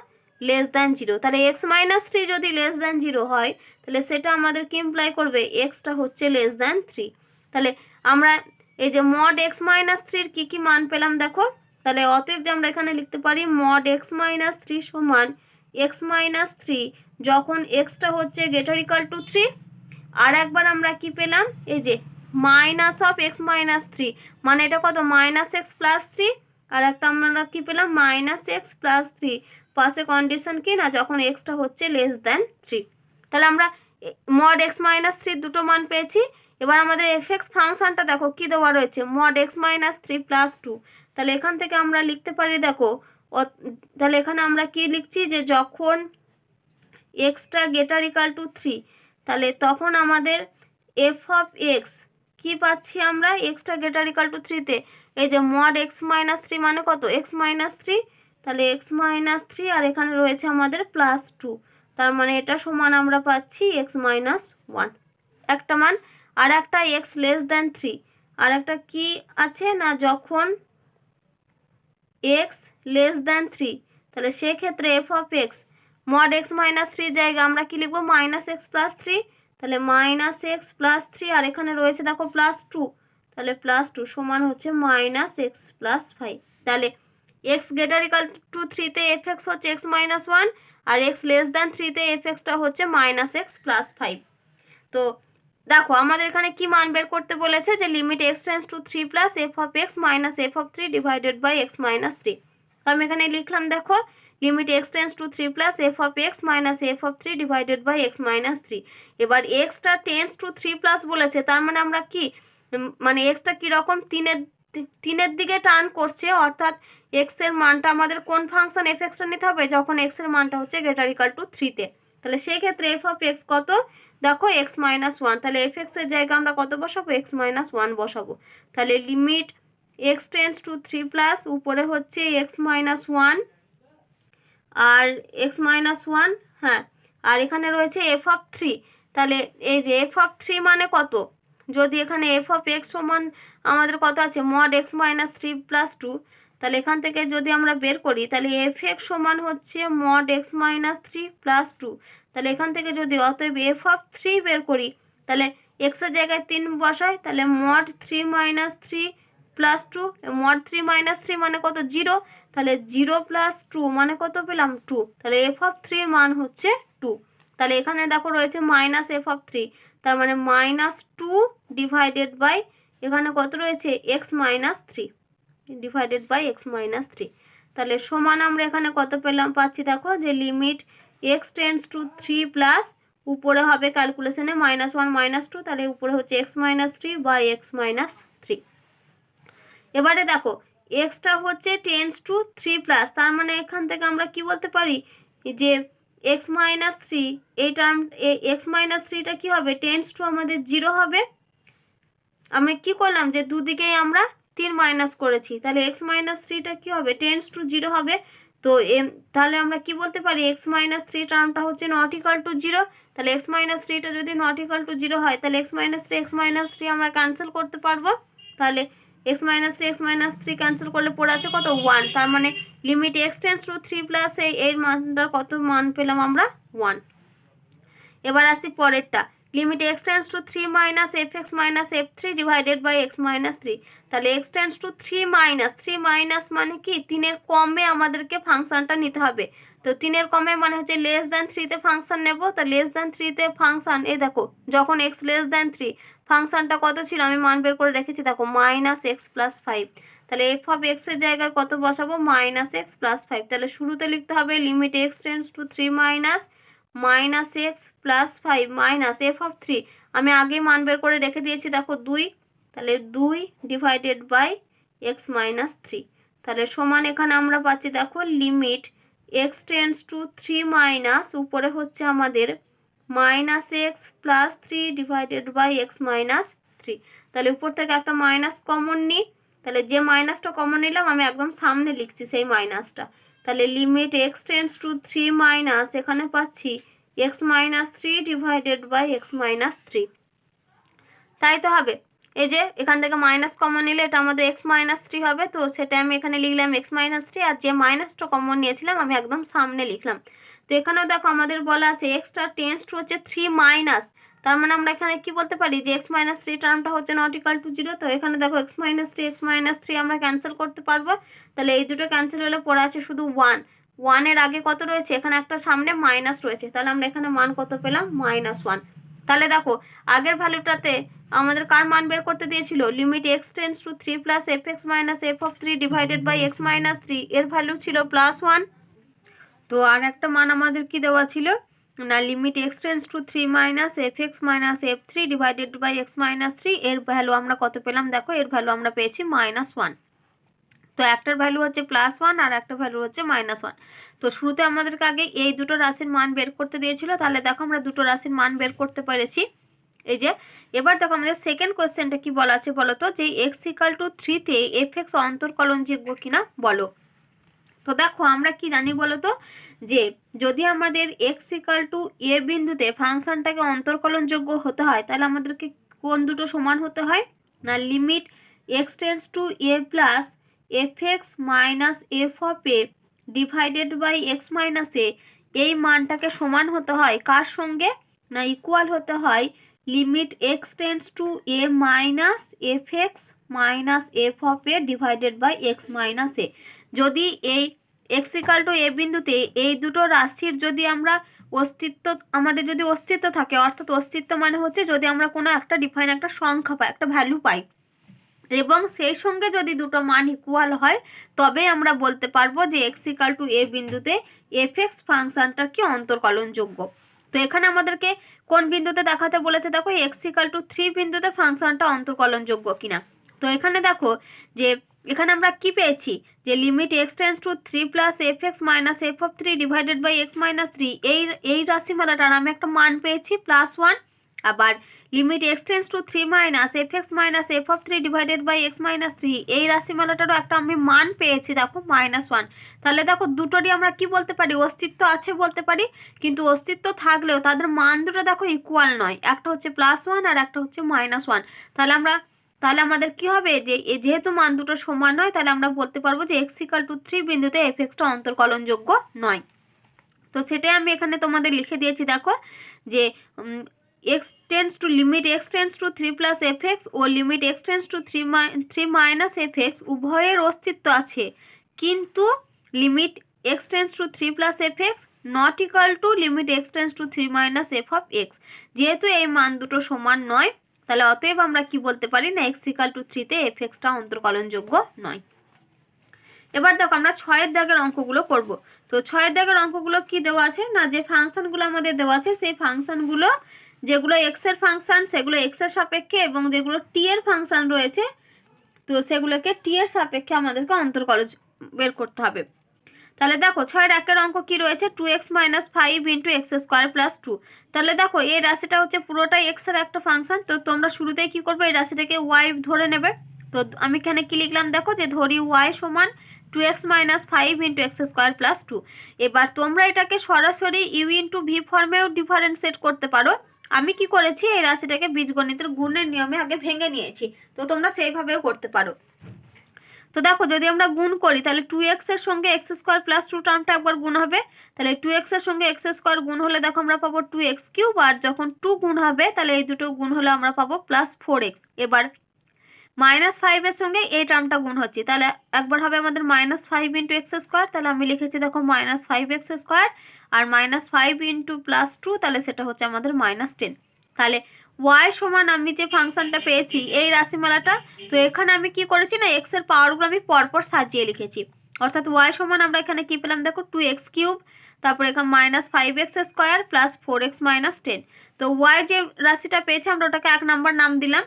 <0। তাহলে x - 3 যদি <0 হয়, তাহলে সেটা আমাদের কি ইমপ্লাই করবে, xটা হচ্ছে <3। তাহলে আমরা এই যে মড x - 3 কি কি মান পেলাম দেখো। তাহলে অতএব আমরা এখানে লিখতে পারি মড x - 3 সমান x - 3 যখন xটা হচ্ছে > 3। আর একবার আমরা কি পেলাম, এই যে (x - 3) মানে এটা কত, -x + 3, আর একটা আমরা কি পেলাম -x + 3, পাশে কন্ডিশন কি না, যখন xটা হচ্ছে <3। তাহলে আমরা মড x - 3 দুটো মান পেয়েছি। এবার আমাদের fx ফাংশনটা দেখো কি দেওয়া রয়েছে, মড x - 3 + 2। তাহলে এখান থেকে আমরা লিখতে পারি, দেখো তাহলে এখানে আমরা কি লিখছি যে যখন xটা > 3, তাহলে তখন আমাদের f(x) কি পাচ্ছি আমরা, xটা > 3 তে এই যে মড x - 3 মানে কত, x - 3, তাহলে x - 3 আর এখানে রয়েছে আমাদের +2, তার মানে এটা সমান আমরা পাচ্ছি x - 1 একটা মান। আর একটা x <3, আর একটা কি আছে না, যখন x <3, তাহলে সেক্ষেত্রে f(x) মড x - 3 জায়গা আমরা কি লিখবো -x + 3, তাহলে -x + 3 আর এখানে রয়েছে দেখো +2, তাহলে +2 সমান হচ্ছে -x + 5। তাহলে x > 3 তে fx হচ্ছে x - 1, আর x <3 তে fxটা হচ্ছে -x + 5। তো দেখো আমাদের এখানে কি মান বের করতে বলেছে যে limit x tends to 3 plus f(x - f(3) divided by x - 3। তো আমি এখানে লিখলাম, দেখো limit x tends to 3 plus f of x minus F of 3 divided by x minus 3। এবার এক্সটা টেন্স টু 3 প্লাস বলেছে, তার মানে আমরা কি মানে এক্সটা কীরকম তিনের দিকে টার্ন করছে, অর্থাৎ এক্স এর মানটা আমাদের কোন ফাংশন এফ এক্সটা নিতে হবে যখন এক্স এর মানটা হচ্ছে গ্রেটার ইকাল টু 3-তে। তাহলে সেই ক্ষেত্রে এফ অফ এক্স কত, দেখো এক্স মাইনাস 1, তাহলে এফ এক্সের জায়গায় আমরা কত বসাবো, এক্স মাইনাস 1 বসাবো। তাহলে limit x tends to 3 plus উপরে হচ্ছে এক্স মাইনাস 1 আর এক্স মাইনাস 1, হ্যাঁ, আর এখানে রয়েছে এফ অফ 3। তাহলে এই যে এফ অফ 3 মানে কত, যদি এখানে এফ অফ এক্স সমান আমাদের কত আছে মড এক্স মাইনাস 3 প্লাস 2, তাহলে এখান থেকে যদি আমরা বের করি তাহলে এফ এক্স সমান হচ্ছে মড এক্স মাইনাস 3 প্লাস 2। তাহলে এখান থেকে যদি অতএব এফ অফ 3 বের করি, তাহলে এক্সের জায়গায় 3 বসাই, তাহলে mod 3 minus 3 plus 2, mod 3 minus 3 মানে কত 0, তাহলে 0 প্লাস 2 মানে কত পেলাম 2, তাহলে এফ অফ 3 মান হচ্ছে 2। তাহলে এখানে দেখো রয়েছে মাইনাস এফ অফ 3, তার মানে মাইনাস 2 ডিভাইডেড বাই এখানে কত রয়েছে x minus 3 divided by x minus 3। তাহলে সমান আমরা এখানে কত পেলাম পাচ্ছি, দেখো যে limit x tends to 3 plus উপরে হবে ক্যালকুলেশনে -1 -2, তাহলে উপরে হচ্ছে x minus 3 by x minus 3। এবারে দেখো এক্সটা হচ্ছে টেন্স টু 3 প্লাস, তার মানে এখান থেকে আমরা কি বলতে পারি যে এক্স মাইনাস 3 এই টার্ম এক্স মাইনাস 3টা কী হবে টেন্স টু আমাদের 0 হবে। আমরা কি করলাম যে দুদিকেই আমরা 3 মাইনাস করেছি, তাহলে এক্স মাইনাস 3টা কী হবে টেন্স টু 0 হবে। তো তাহলে আমরা কি বলতে পারি এক্স মাইনাস 3 টার্মটা হচ্ছে নট ইকাল টু 0। তাহলে এক্স মাইনাস 3টা যদি নট ইকাল টু 0 হয় তাহলে এক্স মাইনাস 3 আমরা ক্যান্সেল করতে পারবো। তাহলে এক্স মাইনাস 3 ক্যান্সেল করলে পড়ে আছে কত 1, তার মানে limit x tends to 3 plus এর মানটার কত মান পেলাম আমরা 1। এবার আসি পরেরটা, limit x tends to 3 minus F x minus f 3 divided by x minus 3। তাহলে এক্স টেন্স টু 3 মাইনাস মানে কি 3-এর কমে আমাদেরকে ফাংশনটা নিতে হবে। তো 3-এর কমে মানে হচ্ছে লেস দ্যান 3-তে ফাংশন নেব। তা লেস দ্যান 3-তে ফাংশন এই দেখো যখন এক্স লেস দ্যান 3 ফাংশনটা কত ছিল আমি মান বের করে রেখেছি, দেখো মাইনাস এক্স প্লাস 5। তাহলে এফ অফ এক্সের জায়গায় কত বসাবো মাইনাস এক্স প্লাস 5। তাহলে শুরুতে লিখতে হবে limit x tends to 3 minus x plus 5 minus F of 3 আমি আগে মান বের করে রেখে দিয়েছি দেখো 2, তাহলে 2 ডিভাইডেড বাই এক্স মাইনাস 3। তাহলে সমান এখানে আমরা পাচ্ছি দেখো limit x tends to 3 minus উপরে হচ্ছে আমাদের minus x plus 3 divided by x minus 3। তাহলে উপর থেকে একটা মাইনাস কমন নিই, তাহলে যে মাইনাসটা কমন নিলাম আমি একদম সামনে লিখছি সেই মাইনাসটা। তাহলে limit x tends to 3 minus এখানে পাচ্ছি x minus 3 divided by x minus 3। তাই তো হবে, এই যে এখান থেকে মাইনাস কমন নিলে এটা আমাদের এক্স মাইনাস 3 হবে, তো সেটা আমি এখানে লিখলাম এক্স মাইনাস 3, আর যে মাইনাসটা কমন নিয়েছিলাম আমি একদম সামনে লিখলাম। তো এখানেও দেখো আমাদের বলা আছে এক্সটা টেন্স টু হচ্ছে 3 মাইনাস, তার মানে আমরা এখানে কি বলতে পারি যে এক্স মাইনাস 3 টার্মটা হচ্ছে নট ইকাল টু 0। তো এখানে দেখো এক্স মাইনাস 3 আমরা ক্যান্সেল করতে পারবো, তাহলে এই দুটো ক্যান্সেল হলে পড়ে আছে শুধু 1 এর আগে কত রয়েছে এখানে একটা সামনে মাইনাস রয়েছে, তাহলে আমরা এখানে মান কত পেলাম -1। তাহলে দেখো আগের ভ্যালুটাতে আমাদের কার মান বের করতে দিয়েছিল limit x tends to 3 plus F x minus F of 3 divided by x minus 3 এর ভ্যালু ছিল +1। তো আর একটা মান আমাদের কি দেওয়া ছিল না limit x tends to 3 minus F x minus f 3 divided by x minus 3 এর ভ্যালু আমরা কত পেলাম, দেখো এর ভ্যালু আমরা পেয়েছি -1। তো একটার ভ্যালু হচ্ছে +1 আর একটা ভ্যালু হচ্ছে -1। তো শুরুতে আমাদেরকে আগে এই দুটো রাশির মান বের করতে দিয়েছিল, তাহলে দেখো আমরা দুটো রাশির মান বের করতে পেরেছি। এই যে এবার দেখো আমাদের সেকেন্ড কোয়েশ্চেনটা কি বলা আছে বলো তো, যে এক্স ইকাল টু 3-তে এফ এক্স অন্তর্কলনযোগ্য কিনা বলো। তো দেখো আমরা কি জানি বলো তো, যে যদি আমাদের এক্স ইকাল টু এ বিন্দুতে ফাংশনটাকে অন্তর্কলনযোগ্য হতে হয় তাহলে আমাদেরকে কোন দুটো সমান হতে হয় না limit x tends to A plus F x minus F of A divided by x minus A, এই মানটাকে সমান হতে হয় কার সঙ্গে না ইকুয়াল হতে হয় limit x tends to A minus F x minus F of A divided by x minus A. যদি এই এক্স ইকাল টু এ বিন্দুতে এই দুটো রাশির যদি আমরা আমাদের যদি অস্তিত্ব থাকে, অর্থাৎ অস্তিত্ব মানে হচ্ছে যদি আমরা কোনো একটা ডিফাইন একটা সংখ্যা পাই একটা ভ্যালু পাই, এবং সেই সঙ্গে যদি দুটো মান ইকুয়াল হয় তবে আমরা বলতে পারবো যে এক্স ইকাল টু এ বিন্দুতে এফ(x) ফাংশনটা কি অন্তর্কলনযোগ্য। তো এখানে আমাদেরকে কোন বিন্দুতে দেখাতে বলেছে, দেখো এক্স ইকাল টু 3 বিন্দুতে ফাংশনটা অন্তর্কলনযোগ্য কিনা। তো এখানে দেখো যে এখানে আমরা কি পেয়েছি যে limit x tends to 3 plus এফ(x) minus f(3) divided by x minus 3 এই রাশিমালাটার আমি একটা মান পেয়েছি +1। আবার limit x tends to 3 minus এফ(x) minus f(3) divided by x minus 3 এই রাশিমালাটারও একটা আমি মান পেয়েছি দেখো -1। তাহলে দেখো দুটোরই আমরা কি বলতে পারি, অস্তিত্ব আছে বলতে পারি, কিন্তু অস্তিত্ব থাকলেও তাদের মান দুটো দেখো ইকুয়াল নয়, একটা হচ্ছে +1 আর একটা হচ্ছে -1। তাহলে আমাদের কি হবে যে যেহেতু মান দুটো সমান নয় তাহলে আমরা বলতে পারবো যে এক্স ইকাল টু 3 বিন্দুতে এফ(x)টা অন্তর্কলনযোগ্য নয়। তো সেটাই আমি এখানে তোমাদের লিখে দিয়েছি দেখো যে x tends to limit x tends to 3 plus এফ(x) ও limit x tends to 3 minus এফ(x) উভয়ের অস্তিত্ব আছে, কিন্তু limit x tends to 3 plus এফ(x) not equal to limit x tends to 3 minus f(x). যেহেতু এই মান দুটো সমান নয় তাহলে অতএব আমরা কি বলতে পারি না x ইকাল টু 3তে এফ(x)টা অন্তর্কলনযোগ্য নয়। এবার দেখো আমরা 6 দাগের অঙ্কগুলো করব। তো 6 দাগের অঙ্কগুলো কি দেওয়া আছে না, যে ফাংশনগুলো আমাদের দেওয়া আছে সেই ফাংশনগুলো যেগুলো এক্স এর ফাংশন সেগুলো এক্স এর সাপেক্ষে এবং যেগুলো টি এর ফাংশন রয়েছে তো সেগুলোকে টি এর সাপেক্ষে আমাদেরকে অন্তর্কলন বের করতে হবে। তাহলে দেখো 6-1 অঙ্ক কি রয়েছে 2x minus 5 into x square plus 2। তাহলে দেখো এই রাশিটা হচ্ছে পুরোটাই এক্স এর একটা ফাংশন। তো তোমরা শুরুতেই কি করবে, এই রাশিটাকে ওয়াই ধরে নেবে। তো আমি এখানে কি লিখলাম দেখো যে ধরি ওয়াই সমান 2x minus 5 into x square plus 2। এবার তোমরা এটাকে সরাসরি ইউ ইন্টু ভি ফর্মেও ডিফারেন্সিয়েট করতে পারো। আমি কি করেছি, এই রাশিটাকে বীজগণিতের গুণের নিয়মে আগে ভেঙে নিয়েছি, তো তোমরা সেইভাবেও করতে পারো। তো দেখো যদি আমরা গুণ করি তাহলে 2x এর সঙ্গে এক্স স্কোয়ার প্লাস 2 টার্মটা একবার গুণ হবে, তাহলে 2x এর সঙ্গে এক্স স্কোয়ার গুণ হলে দেখো আমরা পাবো 2x কিউব, আর যখন 2 গুণ হবে তাহলে এই দুটো গুণ হলে আমরা পাবো প্লাস 4x। এবার -5 এর সঙ্গে এই টার্মটা গুণ হচ্ছে, তাহলে একবার হবে আমাদের -5 ইন্টু এক্স স্কোয়ার, তাহলে আমি লিখেছি দেখো -5x স্কোয়ার, আর -5 ইন্টু +2 তাহলে সেটা হচ্ছে আমাদের -10। তাহলে y সমান আমি যে ফাংশনটা পেয়েছি এই রাশিমালাটা, তো এখানে আমি কি করেছি না এক্স এর পাওয়ারগুলো আমি পরপর সাজিয়ে লিখেছি, অর্থাৎ y সমান আমরা এখানে কি পেলাম দেখো 2x কিউব, তারপর এখানে -5x স্কোয়ার প্লাস 4x -10। তো y যে রাশিটা পেয়েছে আমরা ওটাকে 1 নাম্বার নাম দিলাম।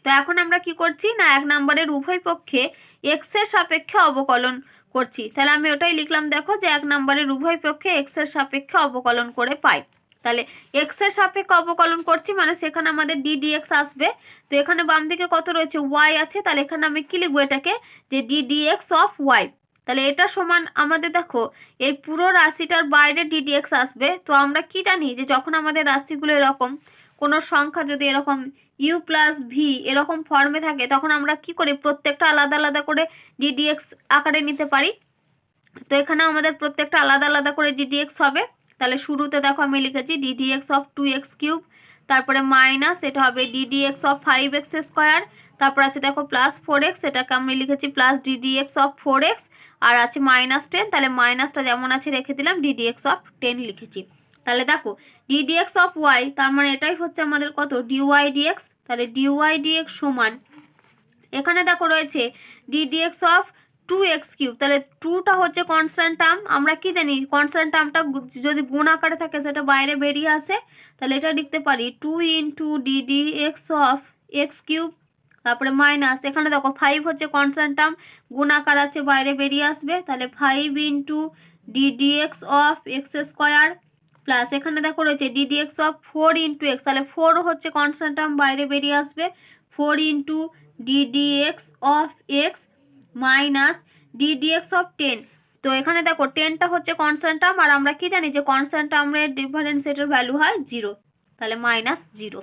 তো এখন আমরা কি করছি না 1 নম্বরের উভয় পক্ষে এক্স এর সাপেক্ষে অবকলন করছি, তাহলে আমি ওটাই লিখলাম দেখো যে 1 নম্বরের উভয় পক্ষে এক্স এর সাপেক্ষে অবকলন করে পাই। তাহলে এক্স এর সাপেক্ষে অবকলন করছি মানে সেখানে আমাদের ডি ডিএক্স আসবে। তো এখানে বাম দিকে কত রয়েছে ওয়াই আছে, তাহলে এখানে আমি কি লিখবো এটাকে যে ডি ডিএক্স অফ ওয়াই। তাহলে এটা সমান আমাদের দেখো এই পুরো রাশিটার বাইরে ডি ডিএক্স আসবে। তো আমরা কি জানি যে যখন আমাদের রাশিগুলো এরকম কোনো সংখ্যা যদি এরকম ইউ প্লাস ভি এরকম ফর্মে থাকে তখন আমরা কি করি প্রত্যেকটা আলাদা আলাদা করে ডিডিএক্স আকারে নিতে পারি। তো এখানে আমাদের প্রত্যেকটা আলাদা আলাদা করে ডিডিএক্স হবে। তাহলে শুরুতে দেখো আমি লিখেছি ডিডিএক্স অফ 2x কিউব, তারপরে মাইনাস এটা হবে ডিডিএক্স অফ 5x স্কোয়ার, তারপর আছে দেখো প্লাস 4x, এটাকে আমি লিখেছি প্লাস ডিডিএক্স অফ 4x, আর আছে -10, তাহলে মাইনাসটা যেমন আছে রেখে দিলাম, ডিডিএক্স অফ 10 লিখেছি। তাহলে দেখো ডিডিএক্স অফ ওয়াই তার মানে এটাই হচ্ছে আমাদের কত ডিওয়াই ডিএক্স। তাহলে ডিওয়াই ডিএক্স সমান এখানে দেখো রয়েছে ডিডিএক্স অফ 2x কিউব, তাহলে 2টা হচ্ছে কনস্ট্যান্ট টার্ম। আমরা কি জানি কনস্ট্যান্ট টার্মটা যদি গুণ আকারে থাকে সেটা বাইরে বেরিয়ে আসে, তাহলে এটা লিখতে পারি 2 into ddx of x cube, তারপরে মাইনাস এখানে দেখো 5 হচ্ছে কনস্ট্যান্ট টার্ম গুণ আকার আছে বাইরে বেরিয়ে আসবে, তাহলে 5 into ddx of x square plus এখানে দেখো রয়েছে ডিডিএক্স অফ 4 ইন্টু এক্স, তাহলে 4 হচ্ছে কনস্ট্যান্ট টার্ম বাইরে বেরিয়ে আসবে, 4 into ddx of x minus ddx of 10। তো এখানে দেখো 10টা হচ্ছে কনস্ট্যান্ট টার্ম, আর আমরা কি জানি যে কনস্ট্যান্ট টার্মের ডিফারেন্সিয়েটের ভ্যালু হয় 0, তাহলে -0।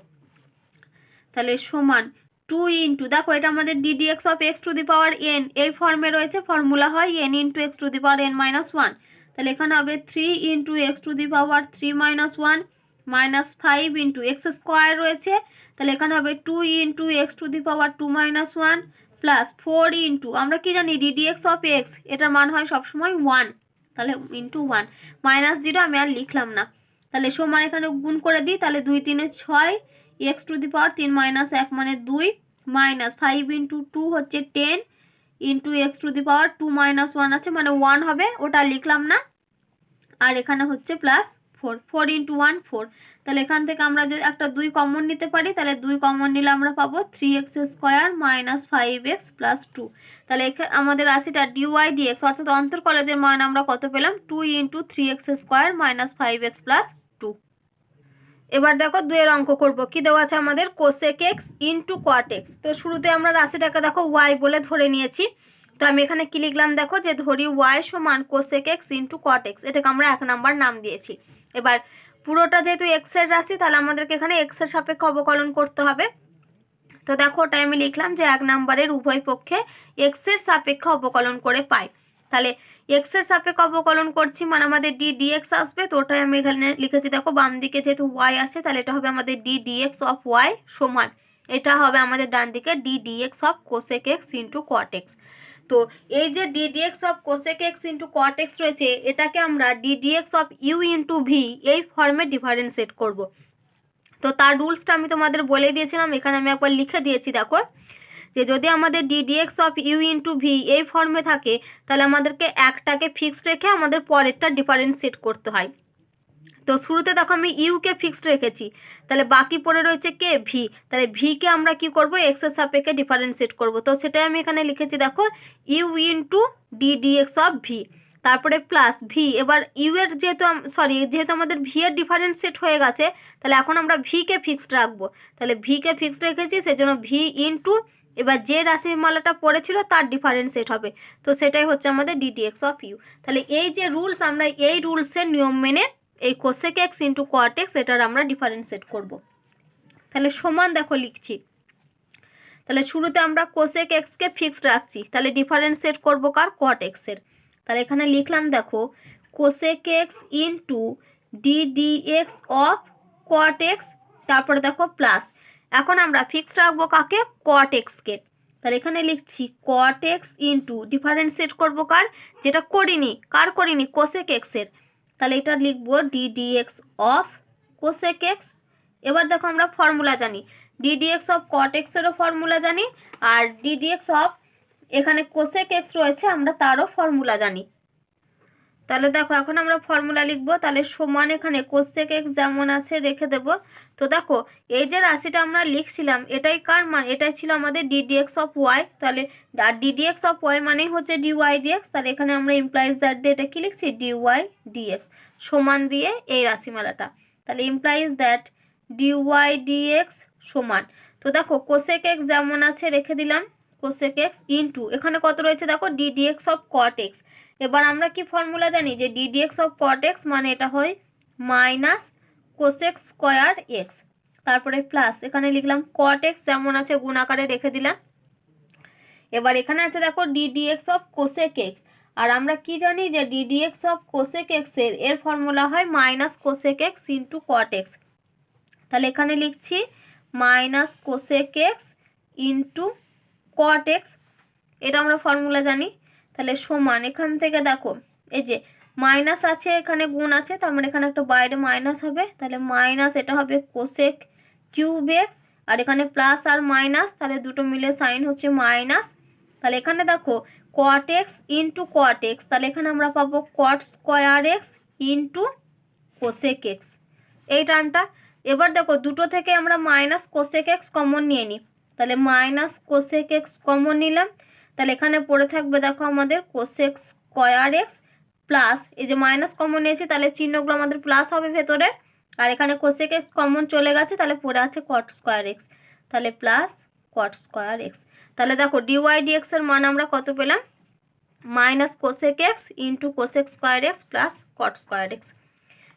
তাহলে সমান 2 ইন্টু দেখো এটা আমাদের ddx of x two the power N এই ফর্মে রয়েছে, ফর্মুলা হয় N into x two the power N -1। তাহলে এখানে হবে 3 into x two the power 3 -1 minus 5 into x square রয়েছে, তাহলে এখানে হবে 2 into x two the power 2 -1 plus 4 into আমরা কি জানি ডিডিএক্স অফ এক্স এটার মান হয় সবসময় 1, তাহলে ইন্টু 1 -0 আমি আর লিখলাম না। তাহলে সমান এখানে গুণ করে দিই, তাহলে 2 3 6 এক্স টু দি পাওয়ার 3 - 1 মানে 2, মাইনাস 5 ইন্টু 2 হচ্ছে 10 into x two the power 2 minus 1 আছে, মানে 1 হবে, ওটা লিখলাম না। আর এখানে হচ্ছে প্লাস 4, 4 ইন্টু 1 4। তাহলে এখান থেকে আমরা যদি একটা 2 কমন নিতে পারি, তাহলে 2 কমন নিলে আমরা পাবো 3x square minus 5x plus 2। তাহলে আমাদের রাশিটা ডিওয়াই ডিএক্স অর্থাৎ অন্তর্কলজের মান আমরা কত পেলাম, 2 into 3x square minus 5x plus 2। এবার দেখো 2 এর অঙ্ক করব। কি দেওয়া আছে আমাদের, cosec x into cot x. তো শুরুতে আমরা রাশিটাকে দেখো ওয়াই বলে ধরে নিয়েছি। তো আমি এখানে কি লিখলাম দেখো, যে ধরি ওয়াই সমান cosec x into cot x, এটাকে আমরা 1 নাম্বার নাম দিয়েছি। এবার পুরোটা যেহেতু এক্স এর রাশি, তাহলে আমাদেরকে এখানে এক্স এর সাপেক্ষে অবকলন করতে হবে। তো দেখো ওটা আমি লিখলাম যে 1 নাম্বারের উভয় পক্ষে এক্স এর সাপেক্ষে অবকলন করে পাই। তাহলে এক্স এর সাপেক্ষে অবকলন করছি মানে আমাদের ডি ডিএক্স আসবে। তো ওটাই আমি এখানে লিখেছি দেখো, বাম দিকে যেহেতু ওয়াই আসে তাহলে এটা হবে আমাদের ডি ডিএক্স অফ ওয়াই সমান, এটা হবে আমাদের ডান দিকে d dx of cosec x into cot x. তো এই যে D dx of cosec x into cot x রয়েছে, এটাকে আমরা d dx of you into v এই ফর্মে ডিফারেন্সিয়েট করব। তো তার রুলসটা আমি তোমাদের বলে দিয়েছিলাম, এখানে আমি একবার লিখে দিয়েছি দেখো, যে যদি আমাদের d dx of you into v এই ফর্মে থাকে, তাহলে আমাদেরকে একটাকে ফিক্সড রেখে আমাদের পরেরটা ডিফারেন্সিয়েট করতে হয়। তো শুরুতে দেখো আমি ইউকে ফিক্সড রেখেছি, তাহলে বাকি পড়ে রয়েছে কে, ভি। তাহলে ভিকে আমরা কি করব, এক্স এর সাপেক্ষে ডিফারেন্সিয়েট করব। তো সেটাই আমি এখানে লিখেছি দেখো, u into d dx of v, তারপরে প্লাস ভি। এবার ইউ এর যেহেতু আমাদের ভি এর ডিফারেন্সিয়েট হয়ে গেছে, তাহলে এখন আমরা ভিকে ফিক্সড রাখবো। তাহলে ভিকে ফিক্সড রেখেছি, সেজন্য ভি ইন্টু এবার যে রাশিমালাটা পড়েছিল তার ডিফারেন্সিয়েট হবে। তো সেটাই হচ্ছে আমাদের ডিডিএক্স অফ ইউ। তাহলে এই যে রুলস, আমরা এই রুলসের নিয়ম মেনে এই cosec x into cot x এটার আমরা ডিফারেন্সিয়েট করব। তাহলে সমান দেখো লিখছি, তাহলে শুরুতে আমরা কোসেক এক্সকে ফিক্সড রাখছি, তাহলে ডিফারেন্সিয়েট করবো কার, কট এক্সের। তাহলে এখানে লিখলাম দেখো, cosec x into d dx of cot x, তারপরে দেখো প্লাস। এখন আমরা ফিক্সড রাখবো কাকে, কট এক্সকে। তাহলে এখানে লিখছি কট এক্স ইন্টু ডিফারেন্সিয়েট করবো কার, যেটা করিনি, কার করিনি, কোসেক এক্সের। তাহলে এটা লিখবো D dx of cosec X. এবার দেখো আমরা ফর্মুলা জানি, ডি ডিএক্স অফ কট এক্সেরও ফর্মুলা জানি, আর ডি ডিএক্স অফ এখানে কোসেক এক্স রয়েছে আমরা তারও ফর্মুলা জানি। তাহলে দেখো এখন আমরা ফর্মুলা লিখবো। তাহলে সমান এখানে কোসেক এক্স যেমন আছে রেখে দেব। তো দেখো এই যে রাশিটা আমরা লিখছিলাম এটাই কার মান, এটাই ছিল আমাদের ডি ডিএক্স অফ ওয়াই। তাহলে আর ডি ডিএক্স অফ ওয়াই মানেই হচ্ছে ডি ওয়াই ডিএক্স। তাহলে এখানে আমরা ইমপ্লাইজ দ্যাট দিয়ে এটা কি লিখছি, ডি ওয়াই ডিএক্স সমান দিয়ে এই রাশিমালাটা। তাহলে implies that d y dx সমান, তো দেখো কোসেক এক্স যেমন আছে রেখে দিলাম, কোসেক এক্স ইন্টু এখানে কত রয়েছে দেখো, D dx of cot x. এবার আমরা কি ফর্মুলা জানি, যে D dx of cot x মানে এটা হয় মাইনাস কোসেক স্কোয়ার এক্স, তারপরে প্লাস এখানে লিখলাম কট এক্স যেমন আছে গুণ আকারে রেখে দিলাম। এবার এখানে আছে দেখো D dx of cosec X, আর আমরা কি জানি যে D dx of cosec X এর ফর্মুলা হয় minus cosec x into cot X. তাহলে এখানে লিখছি minus cosec x into cot X, এটা আমরা ফর্মুলা জানি। তাহলে সমান এখান থেকে দেখো এই যে মাইনাস আছে এখানে গুণ আছে, তার মানে এখানে একটা বাইরে মাইনাস হবে, তাহলে মাইনাস এটা হবে কোসেক কিউব এক্স, আর এখানে প্লাস আর মাইনাস, তাহলে দুটো মিলে সাইন হচ্ছে মাইনাস। তাহলে এখানে দেখো cot x into cot X, তাহলে এখানে আমরা পাবো cot square X into cosec x এই টার্মটা। এবার দেখো দুটো থেকে আমরা মাইনাস কোসেক এক্স কমন নিয়ে নিই, তাহলে মাইনাস কোসেক এক্স কমন নিলাম। তাহলে এখানে পড়ে থাকবে দেখো আমাদের কোসেক স্কোয়ার এক্স প্লাস, এই যে মাইনাস কমন নিয়েছি তাহলে চিহ্নগুলো আমাদের প্লাস হবে ভেতরে, আর এখানে কোসেক এক্স কমন চলে গেছে, তাহলে পড়ে আছে কট স্কোয়ার এক্স, তাহলে প্লাস কট স্কোয়ার এক্স। তাহলে দেখো ডিওয়াই ডিএক্স এর মান আমরা কত পেলাম, minus cosec x into cosec square x plus cot square x.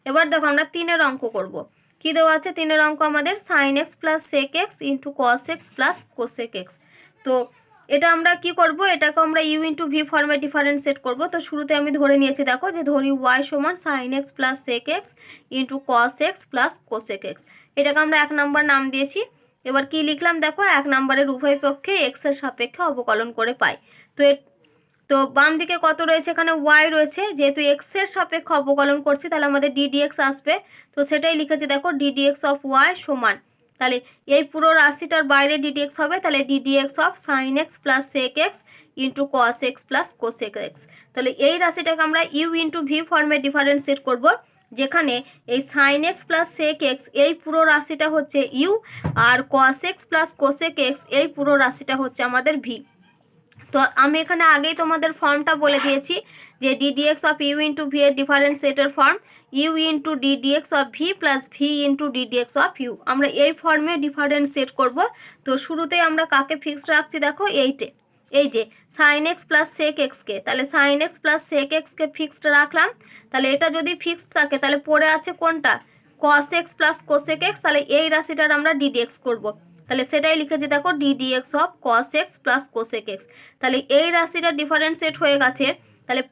এবার দেখো আমরা 3-এর অঙ্ক করব। কি দেওয়া আছে 3-এর অঙ্ক আমাদের, sine x plus sec x into cos x plus cosec x. তো এটা আমরা কি করব, এটাকে আমরা ইউ ইন্টু ভি ফর্মে ডিফারেন্সিয়েট করব। তো শুরুতে আমি ধরে নিয়েছি দেখো, যে ধরি ওয়াই সমান sine x plus sec x into cos x plus cosec x, এটাকে আমরা 1 নাম্বার নাম দিয়েছি। এবার কি লিখলাম দেখো, 1 নাম্বারের উভয় পক্ষে এক্সের সাপেক্ষে অবকলন করে পাই। তো বাম দিকে কত রয়েছে, এখানে ওয়াই রয়েছে, যেহেতু এক্সের সাপেক্ষে অবকলন করছি তাহলে আমাদের ডিডিএক্স আসবে। তো সেটাই লিখেছি দেখো, ডিডিএক্স অফ ওয়াই সমান তাহলে এই পুরো রাশিটার বাইরে ডিডিএক্স হবে, তাহলে ddx of sine x plus sec x into cos x plus cosec x. তাহলে এই রাশিটাকে আমরা ইউ ইন্টু ভি ফর্মে ডিফারেন্সিয়েট করব, যেখানে এই sine x plus sec x এই পুরো রাশিটা হচ্ছে ইউ, আর cos x plus cosec x এই পুরো রাশিটা হচ্ছে আমাদের ভি। তো আমি এখানে আগেই তোমাদের ফর্মটা বলে দিয়েছি যে ddx of you into V এর ডিফারেন্সিয়েটের form U into ddx of V plus V into ddx of U. আমরা এই ফর্মে ডিফারেন্সিয়েট করব। তো শুরুতেই আমরা কাকে ফিক্সড রাখছি দেখো, এই যে সাইন এক্স প্লাস সেক এক্সকে, তাহলে সাইন এক্স প্লাস সেক এক্সকে ফিক্সড রাখলাম। তাহলে এটা যদি ফিক্সড থাকে তাহলে পড়ে আছে কোনটা, cos x plus cosec x, তাহলে এই রাশিটার আমরা ডিডিএক্স করব। তাহলে সেটাই লিখেছি দেখো, d dx of cos x plus cosec x. তাহলে এই রাশিটা ডিফারেন্সিয়েট হয়ে গেছে, তাহলে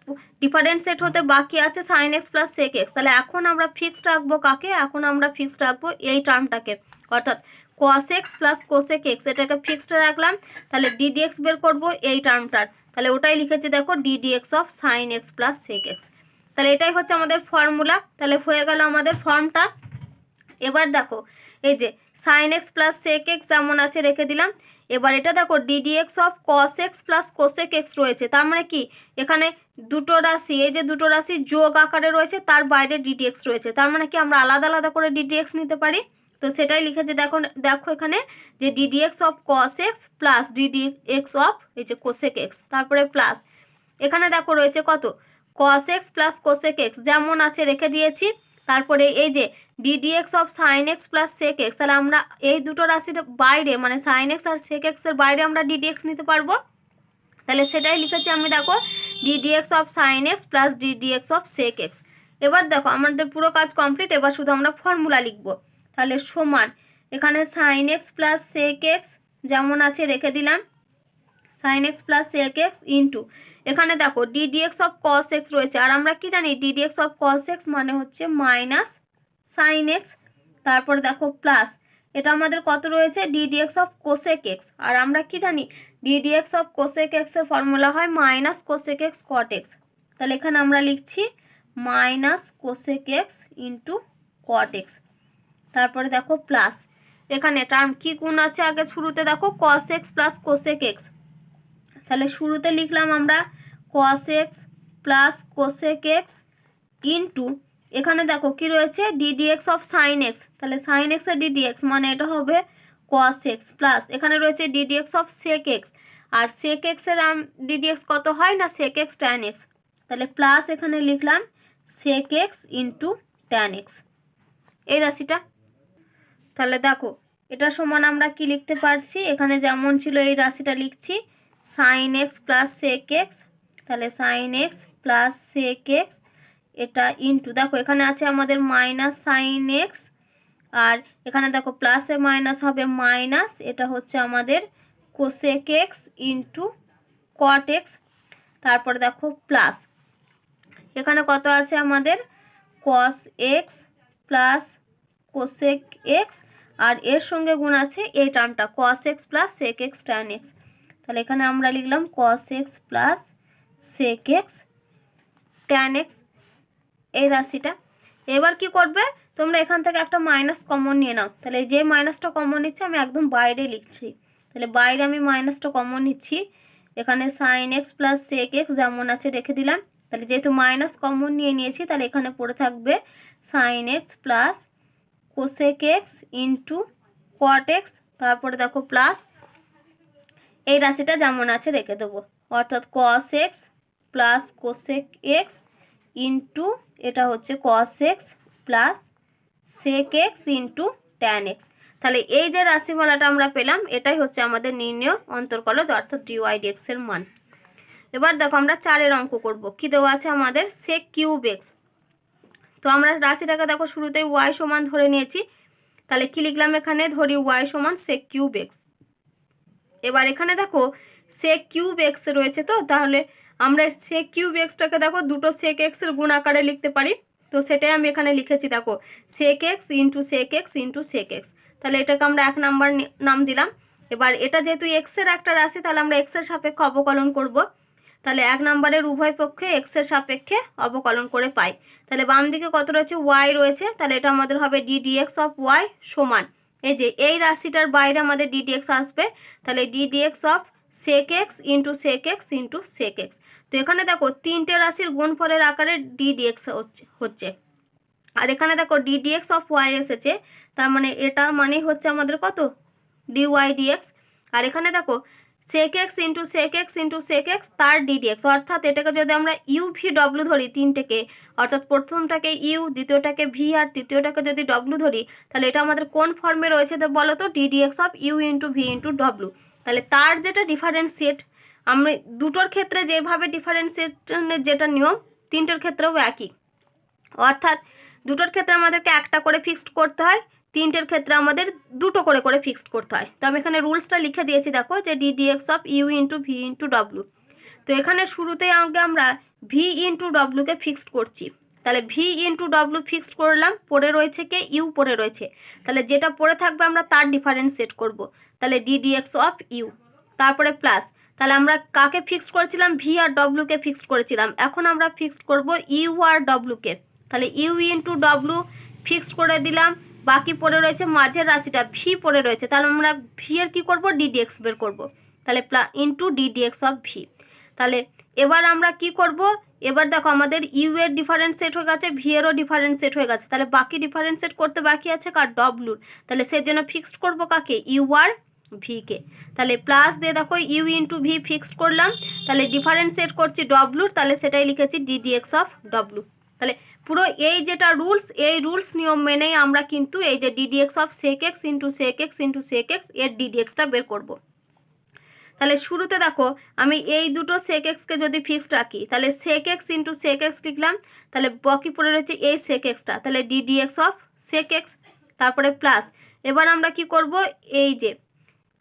ডিফারেন্সিয়েট হতে বাকি আছে sine x plus sec x. তাহলে এখন আমরা ফিক্সড রাখবো কাকে, এখন আমরা ফিক্সড রাখবো এই টার্মটাকে, অর্থাৎ cos x plus cosec x, এটাকে ফিক্সড রাখলাম। তাহলে ডিডিএক্স বের করবো এই টার্মটার, তাহলে ওটাই লিখেছি দেখো, d dx of sine x plus sec x. তাহলে এটাই হচ্ছে আমাদের ফর্মুলা। তাহলে হয়ে গেল আমাদের ফর্মটা। এবার দেখো এই যে sine x plus sec x যেমন আছে রেখে দিলাম। এবার এটা দেখো d dx of cos x plus cosec x রয়েছে, তার মানে কি এখানে দুটো রাশি, এই যে দুটো রাশি যোগ আকারে রয়েছে, তার বাইরে ডিডিএক্স রয়েছে, তার মানে কি আমরা আলাদা আলাদা করে ডিডিএক্স নিতে পারি। তো সেটাই লিখেছে দেখো দেখো এখানে যে ddx of cos x plus d dx of এই যে কোসেক এক্স, তারপরে প্লাস এখানে দেখো রয়েছে কত, cos x plus cosec x যেমন আছে রেখে দিয়েছি। তারপরে এই যে ddx of sine x plus sec x, তাহলে আমরা এই দুটো রাশির বাইরে মানে সাইন এক্স আর সেক এক্সের বাইরে আমরা ডিডিএক্স নিতে পারবো। তাহলে সেটাই লিখেছি আমি দেখো, d dx of sine x plus d dx of sec x. এবার দেখো আমাদের পুরো কাজ কমপ্লিট, এবার শুধু আমরা ফর্মুলা লিখব। তাহলে সমান এখানে sine x plus sec x যেমন আছে রেখে দিলাম, sine x plus sec x into এখানে দেখো ডিডিএক্স অফ কস এক্স রয়েছে, আর আমরা কি জানি ডিডিএক্স অফ কস এক্স মানে হচ্ছে মাইনাস সাইন এক্স, তারপর দেখো প্লাস এটা আমাদের কত রয়েছে, ডিডিএক্স অফ কোসেক এক্স, আর আমরা কি জানি ডিডিএক্স অফ কোসেক এক্সের ফর্মুলা হয় মাইনাস কোসেক এক্স কট এক্স। তাহলে এখানে আমরা লিখছি minus cosec x into cot x, তারপরে দেখো প্লাস এখানে টার্ম কি গুণ আছে আগে শুরুতে দেখো cos x plus cosec x, তাহলে শুরুতে লিখলাম আমরা cos x plus cosec x into এখানে দেখো কি রয়েছে ডিডিএক্স অফ সাইন এক্স, তাহলে সাইন এক্সের ডিডিএক্স মানে এটা হবে কস এক্স, প্লাস এখানে রয়েছে ডিডিএক্স অফ সেক এক্স, আর সেক এক্সের ডিডিএক্স কত হয় না সেক এক্স ট্যান এক্স, তাহলে প্লাস এখানে লিখলাম sec x into tan X এই রাশিটা। তাহলে দেখো এটা সমান আমরা কি লিখতে পারছি, এখানে যেমন ছিল এই রাশিটা লিখছি sine x plus sec x, তাহলে sine x plus sec X এটা ইন্টু দেখো এখানে আছে আমাদের মাইনাস সাইন এক্স, আর এখানে দেখো প্লাসে মাইনাস হবে মাইনাস, এটা হচ্ছে আমাদের cosec x into cot X, তারপর দেখো প্লাস এখানে কত আছে আমাদের cos x plus cosec X, আর এর সঙ্গে গুণ আছে এই টার্মটা cos x plus sec X tan x, তাহলে এখানে আমরা লিখলাম cos x plus sec X tan X এই রাশিটা। এবার কি করবে তোমরা এখান থেকে একটা মাইনাস কমন নিয়ে নাও, তাহলে যে মাইনাসটা কমন নিচ্ছে আমি একদম বাইরে লিখছি, তাহলে বাইরে আমি মাইনাসটা কমন নিচ্ছি, এখানে sine x plus sec x যেমন আছে রেখে দিলাম, তাহলে যেহেতু মাইনাস কমন নিয়েছি তাহলে এখানে পড়ে থাকবে sine x plus cosec x into cot x, তারপরে দেখো প্লাস এই রাশিটা যেমন আছে রেখে দেবো, অর্থাৎ cos x plus cosec x into এটা হচ্ছে cos x plus sec x into tan x. তাহলে এই যে রাশিমালাটা আমরা পেলাম এটাই হচ্ছে আমাদের নির্ণয় অন্তর্কলজ অর্থাৎ ডিওয়াইডিএক্স এর মান। এবার দেখো আমরা 4 অঙ্ক করব, কি দেওয়া আছে আমাদের সেক কিউব এক্স। তো আমরা রাশিটাকে দেখো শুরুতেই ওয়াই সমান ধরে নিয়েছি, তাহলে কি লিখলাম এখানে ধরি ওয়াই সমান সেক কিউব এক্স। এবার এখানে দেখো সেক কিউব এক্স রয়েছে, তো তাহলে আমরা সেক কিউব এক্সটাকে দেখো দুটো সেক এক্সের গুণ আকারে লিখতে পারি, তো সেটাই আমি এখানে লিখেছি দেখো sec x into sec x into sec x, তাহলে এটাকে আমরা 1 নাম্বার নাম দিলাম। এবার এটা যেহেতু এক্সের একটা রাশি তাহলে আমরা এক্সের সাপেক্ষে অবকলন করব, তাহলে 1 নাম্বারের উভয় পক্ষে এক্সের সাপেক্ষে অবকলন করে পাই। তাহলে বাম দিকে কত রয়েছে ওয়াই রয়েছে, তাহলে এটা আমাদের হবে ডিডিএক্স অফ ওয়াই সমান এই যে এই রাশিটার বাইরে আমাদের ডিডিএক্স আসবে, তাহলে ddx of sec x into sec x into sec x. তো এখানে দেখো তিনটে রাশির গুণফলের আকারে ডিডিএক্স হচ্ছে, আর এখানে দেখো ডিডিএক্স অফ ওয়াই এসেছে, তার মানে এটা মানে হচ্ছে আমাদের কত ডিওয়াই ডিএক্স। আর এখানে দেখো sec x into sec x into sec x তার ডিডিএক্স, অর্থাৎ এটাকে যদি আমরা ইউ ভি ডব্লিউ ধরি তিনটেকে, অর্থাৎ প্রথমটাকে ইউ, দ্বিতীয়টাকে ভি আর তৃতীয়টাকে যদি ডব্লিউ ধরি, তাহলে এটা আমাদের কোন ফর্মে রয়েছে তো বলো তো, d d x of you into v into ডব্লিউ। তাহলে তার যেটা ডিফারেন্সিয়েট, আমরা দুটোর ক্ষেত্রে যেভাবে ডিফারেন্সিয়েশনের যেটা নিয়ম, তিনটের ক্ষেত্রেও একই, অর্থাৎ দুটোর ক্ষেত্রে আমাদেরকে একটা করে ফিক্সড করতে হয়, তিনটের ক্ষেত্রে আমাদের দুটো করে করে ফিক্সড করতে হয়। তো আমি এখানে রুলসটা লিখে দিয়েছি, দেখো যে ddx of you into v into ডব্লিউ। তো এখানে শুরুতে আগে আমরা ভি ইন্টু ডব্লিউকে ফিক্সড করছি, তাহলে ভি ইন্টু ডব্লিউ ফিক্সড করলাম, পড়ে রয়েছে কে ইউ পড়ে রয়েছে, তাহলে যেটা পড়ে থাকবে আমরা তার ডিফারেন্স সেট করব, তাহলে ডিডিএক্স অফ ইউ, তারপরে প্লাস, তাহলে আমরা কাকে ফিক্সড করেছিলাম, ভি আর ডব্লিউকে ফিক্সড করেছিলাম, এখন আমরা ফিক্সড করব ইউ আর ডব্লিউকে, তাহলে ইউ ইন্টু ডব্লিউ ফিক্সড করে দিলাম, বাকি পড়ে রয়েছে মাঝের রাশিটা ভি পড়ে রয়েছে, তাহলে আমরা ভি এর কী করবো ডিডিএক্স বের করব, তাহলে ইন্টু ডিডিএক্স অফ ভি। তাহলে এবার আমরা কি করব, এবার দেখো আমাদের ইউ এর ডিফারেন্স সেট হয়ে গেছে, ভি এরও ডিফারেন্স সেট হয়ে গেছে, তাহলে বাকি ডিফারেন্স সেট করতে বাকি আছে কার ডব্লুর, তাহলে সেজন্য ফিক্সড করব কাকে ইউ আর ভিকে, তাহলে প্লাস দিয়ে দেখো ইউ ইন্টু ভি ফিক্সড করলাম, তাহলে ডিফারেন্স সেট করছি ডব্লুর, তাহলে সেটাই লিখেছি ডিডিএক্স অফ ডব্লু। তাহলে পুরো এই যেটা রুলস, এই রুলস নিয়ম মেনেই আমরা কিন্তু এই যে ddx of sec x into sec x into sec x এর ডিডিএক্সটা বের করব। তাহলে শুরুতে দেখো আমি এই দুটো সেক এক্সকে যদি ফিক্সড রাখি, তাহলে sec x into sec x লিখলাম, তাহলে বাকি পড়ে রয়েছে এই সেক এক্সটা, তাহলে ডিডিএক্স অফ সেক এক্স, তারপরে প্লাস, এবার আমরা কি করব, এই যে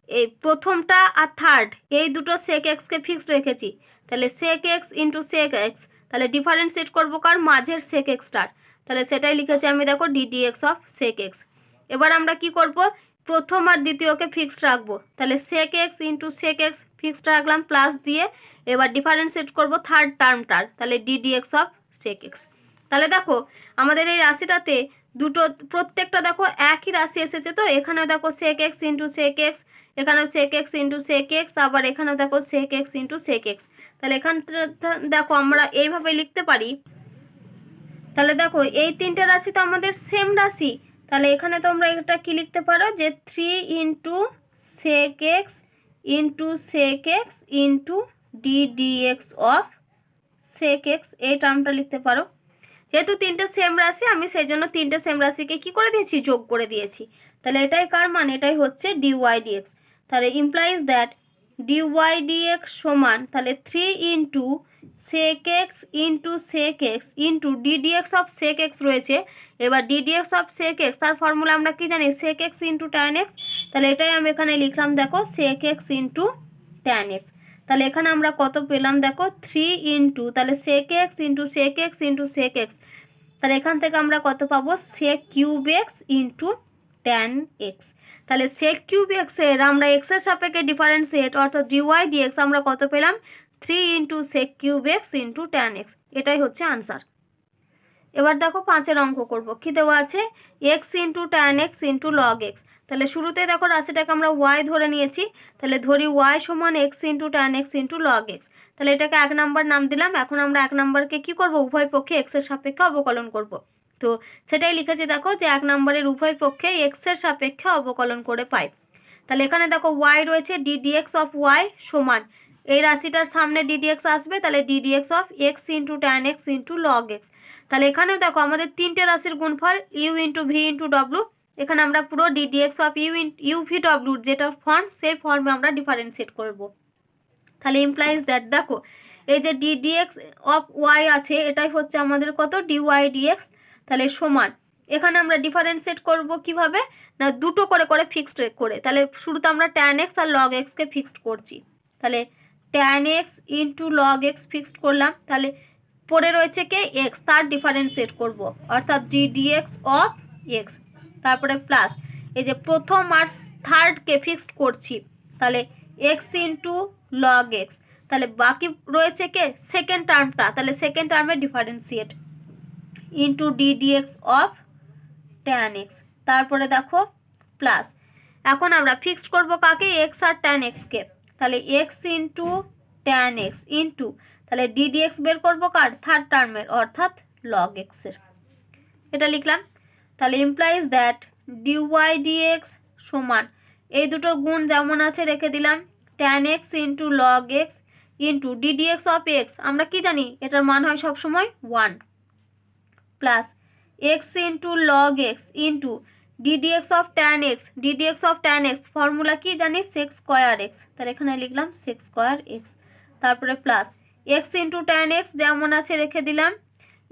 এই প্রথমটা আর থার্ড এই দুটো সেক এক্সকে ফিক্সড রেখেছি, তাহলে sec x into sec x, তাহলে ডিফারেন্সিয়েট করবো কার মাঝের সেক এক্সটার, তাহলে সেটাই লিখেছি আমি দেখো ডিডিএক্স অফ সেক এক্স। এবার আমরা কি করব, প্রথম আর দ্বিতীয়কে ফিক্সড রাখবো, তাহলে sec x into sec x fixed রাখলাম প্লাস দিয়ে, এবার ডিফারেন্সিয়েট করবো থার্ড টার্মটার, তাহলে ডিডিএক্স অফ সেক এক্স। তাহলে দেখো আমাদের এই রাশিটাতে দুটো প্রত্যেকটা দেখো একই রাশি এসেছে, তো এখানেও দেখো sec x into sec X, এখানেও sec x into sec X, আবার এখানেও দেখো sec x into sec x, তাহলে এখান দেখো আমরা এইভাবে লিখতে পারি, তাহলে দেখো এই তিনটে রাশি তো আমাদের সেম রাশি, তাহলে এখানে তোমরা এটা কি লিখতে পারো যে 3 into sec x into sec x into ddx of sec x, এই টার্মটা লিখতে পারো। যেহেতু তিনটে সেম রাশি আমি সেই জন্য তিনটে সেম রাশিকে কি করে দিয়েছি যোগ করে দিয়েছি, তাহলে এটাই কার মান, এটাই হচ্ছে ডিওয়াই ডিএক্স। তাহলে ইমপ্লাইজ দ্যাট ডিওয়াই ডিএক্স সমান তাহলে 3 into sec x into sec x into ddx of sec x রয়েছে, এবার ডিডিএক্স অফ সেক এক্স তার ফর্মুলা আমরা কি জানি sec x into tan x, তাহলে এটাই আমি এখানে লিখলাম দেখো sec x into tan x. তাহলে এখানে আমরা কত পেলাম দেখো 3 ইন্টু তাহলে sec x into sec x into sec x, তাহলে এখান থেকে আমরা কত পাবো sec cube x into tan x. তাহলে সেক কিউব এক্সের আমরা এক্সের সাপেক্ষে ডিফারেন্সিয়েট অর্থাৎ ডিওয়াই ডিএক্স আমরা কত পেলাম 3 into sec cube x into tan x, এটাই হচ্ছে আনসার। এবার দেখো 5-এর অঙ্ক করব, কি দেওয়া আছে x into tan x into log x. তাহলে শুরুতে দেখো রাশিটাকে আমরা ওয়াই ধরে নিয়েছি, তাহলে ধরি ওয়াই সমান x into tan x into log x, তাহলে এটাকে 1 নাম্বার নাম দিলাম। এখন আমরা 1 নাম্বারকে কী করবো উভয় পক্ষে এক্সের সাপেক্ষে অবকলন করব, তো সেটাই লিখেছি দেখো যে 1 নাম্বারের উভয় পক্ষে এক্সের সাপেক্ষে অবকলন করে পাই। তাহলে এখানে দেখো ওয়াই রয়েছে ডিডিএক্স অফ ওয়াই সমান এই রাশিটার সামনে ডিডিএক্স আসবে, তাহলে ddx of x into tan x into log x. তাহলে এখানেও দেখো আমাদের তিনটে রাশির গুণফল ইউ ইন্টু ভি ইন্টু ডব্লু, এখানে আমরা পুরো ডিডিএক্স অফ ইউ ভি ডব্লুর যেটা ফর্ম সেই ফর্মে আমরা ডিফারেন্সিয়েট করব। তাহলে ইমপ্লাইজ দ্যাট দেখো এই যে ডিডিএক্স অফ ওয়াই আছে এটাই হচ্ছে আমাদের কত ডিওয়াই ডিএক্স, তাহলে সমান এখানে আমরা ডিফারেন্সিয়েট করব কিভাবে না দুটো করে করে ফিক্সড করে, তাহলে শুরুতে আমরা ট্যান এক্স আর লগ এক্সকে ফিক্সড করছি, তাহলে tan x into log x fixed করলাম, তাহলে পড়ে রয়েছে কে এক্স তার ডিফারেন্সিয়েট করব অর্থাৎ ডিডিএক্স অফ এক্স, তারপরে প্লাস এই যে প্রথম আর থার্ডকে ফিক্সড করছি, তাহলে এক্স ইন্টু লগ এক্স, তাহলে বাকি রয়েছে কে সেকেন্ড টার্মটা, তাহলে সেকেন্ড টার্মের differentiate into ddx of tan x, তারপরে দেখো প্লাস এখন আমরা ফিক্সড করব কাকে, এক্স আর ট্যান এক্সকে, তাহলে x into tan x into তাহলে ডিডিএক্স বের করবো কার, থার্ড টার্মের অর্থাৎ লগ এক্সের, এটা লিখলাম। তাহলে ইমপ্লাইজ দ্যাট ডিওয়াই ডিএক্স সমান এই দুটো গুণ যেমন আছে রেখে দিলাম, tan x into log x into ddx of x, আমরা কি জানি এটার মান হয় সবসময় 1, plus x into log x into ddx of tan x, ddx of tan x formula কি জানি সেক স্কোয়ার এক্স, তাহলে এখানে লিখলাম সেক স্কোয়ার এক্স, তারপরে plus x into tan x যেমন আছে রেখে দিলাম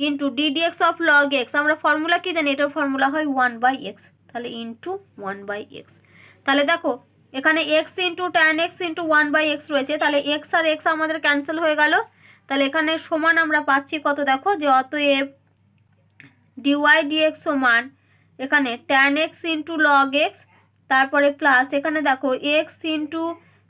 into ddx of log x, আমরা ফর্মুলা কি জানি এটার ফর্মুলা হয় 1/x, তাহলে ইন্টু 1/x। তাহলে দেখো এখানে x into tan x into 1/x রয়েছে, তাহলে এক্স আর এক্স আমাদের ক্যান্সেল হয়ে গেল, তাহলে এখানে সমান আমরা পাচ্ছি কত দেখো, যে অতএব ডিওয়াই ডিএক্স সমান এখানে tan x into log X, তারপরে প্লাস এখানে দেখো X into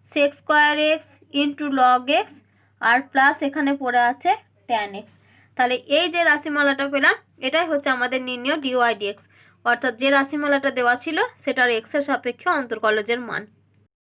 sec square X into log X, আর প্লাস এখানে পড়ে আছে ট্যান এক্স। তাহলে এই যে রাশিমালাটা পেলাম এটাই হচ্ছে আমাদের নির্ণয় ডিওয়াই ডিএক্স, অর্থাৎ যে রাশিমালাটা দেওয়া ছিল সেটার এক্সের সাপেক্ষে অন্তর্কলজের মান।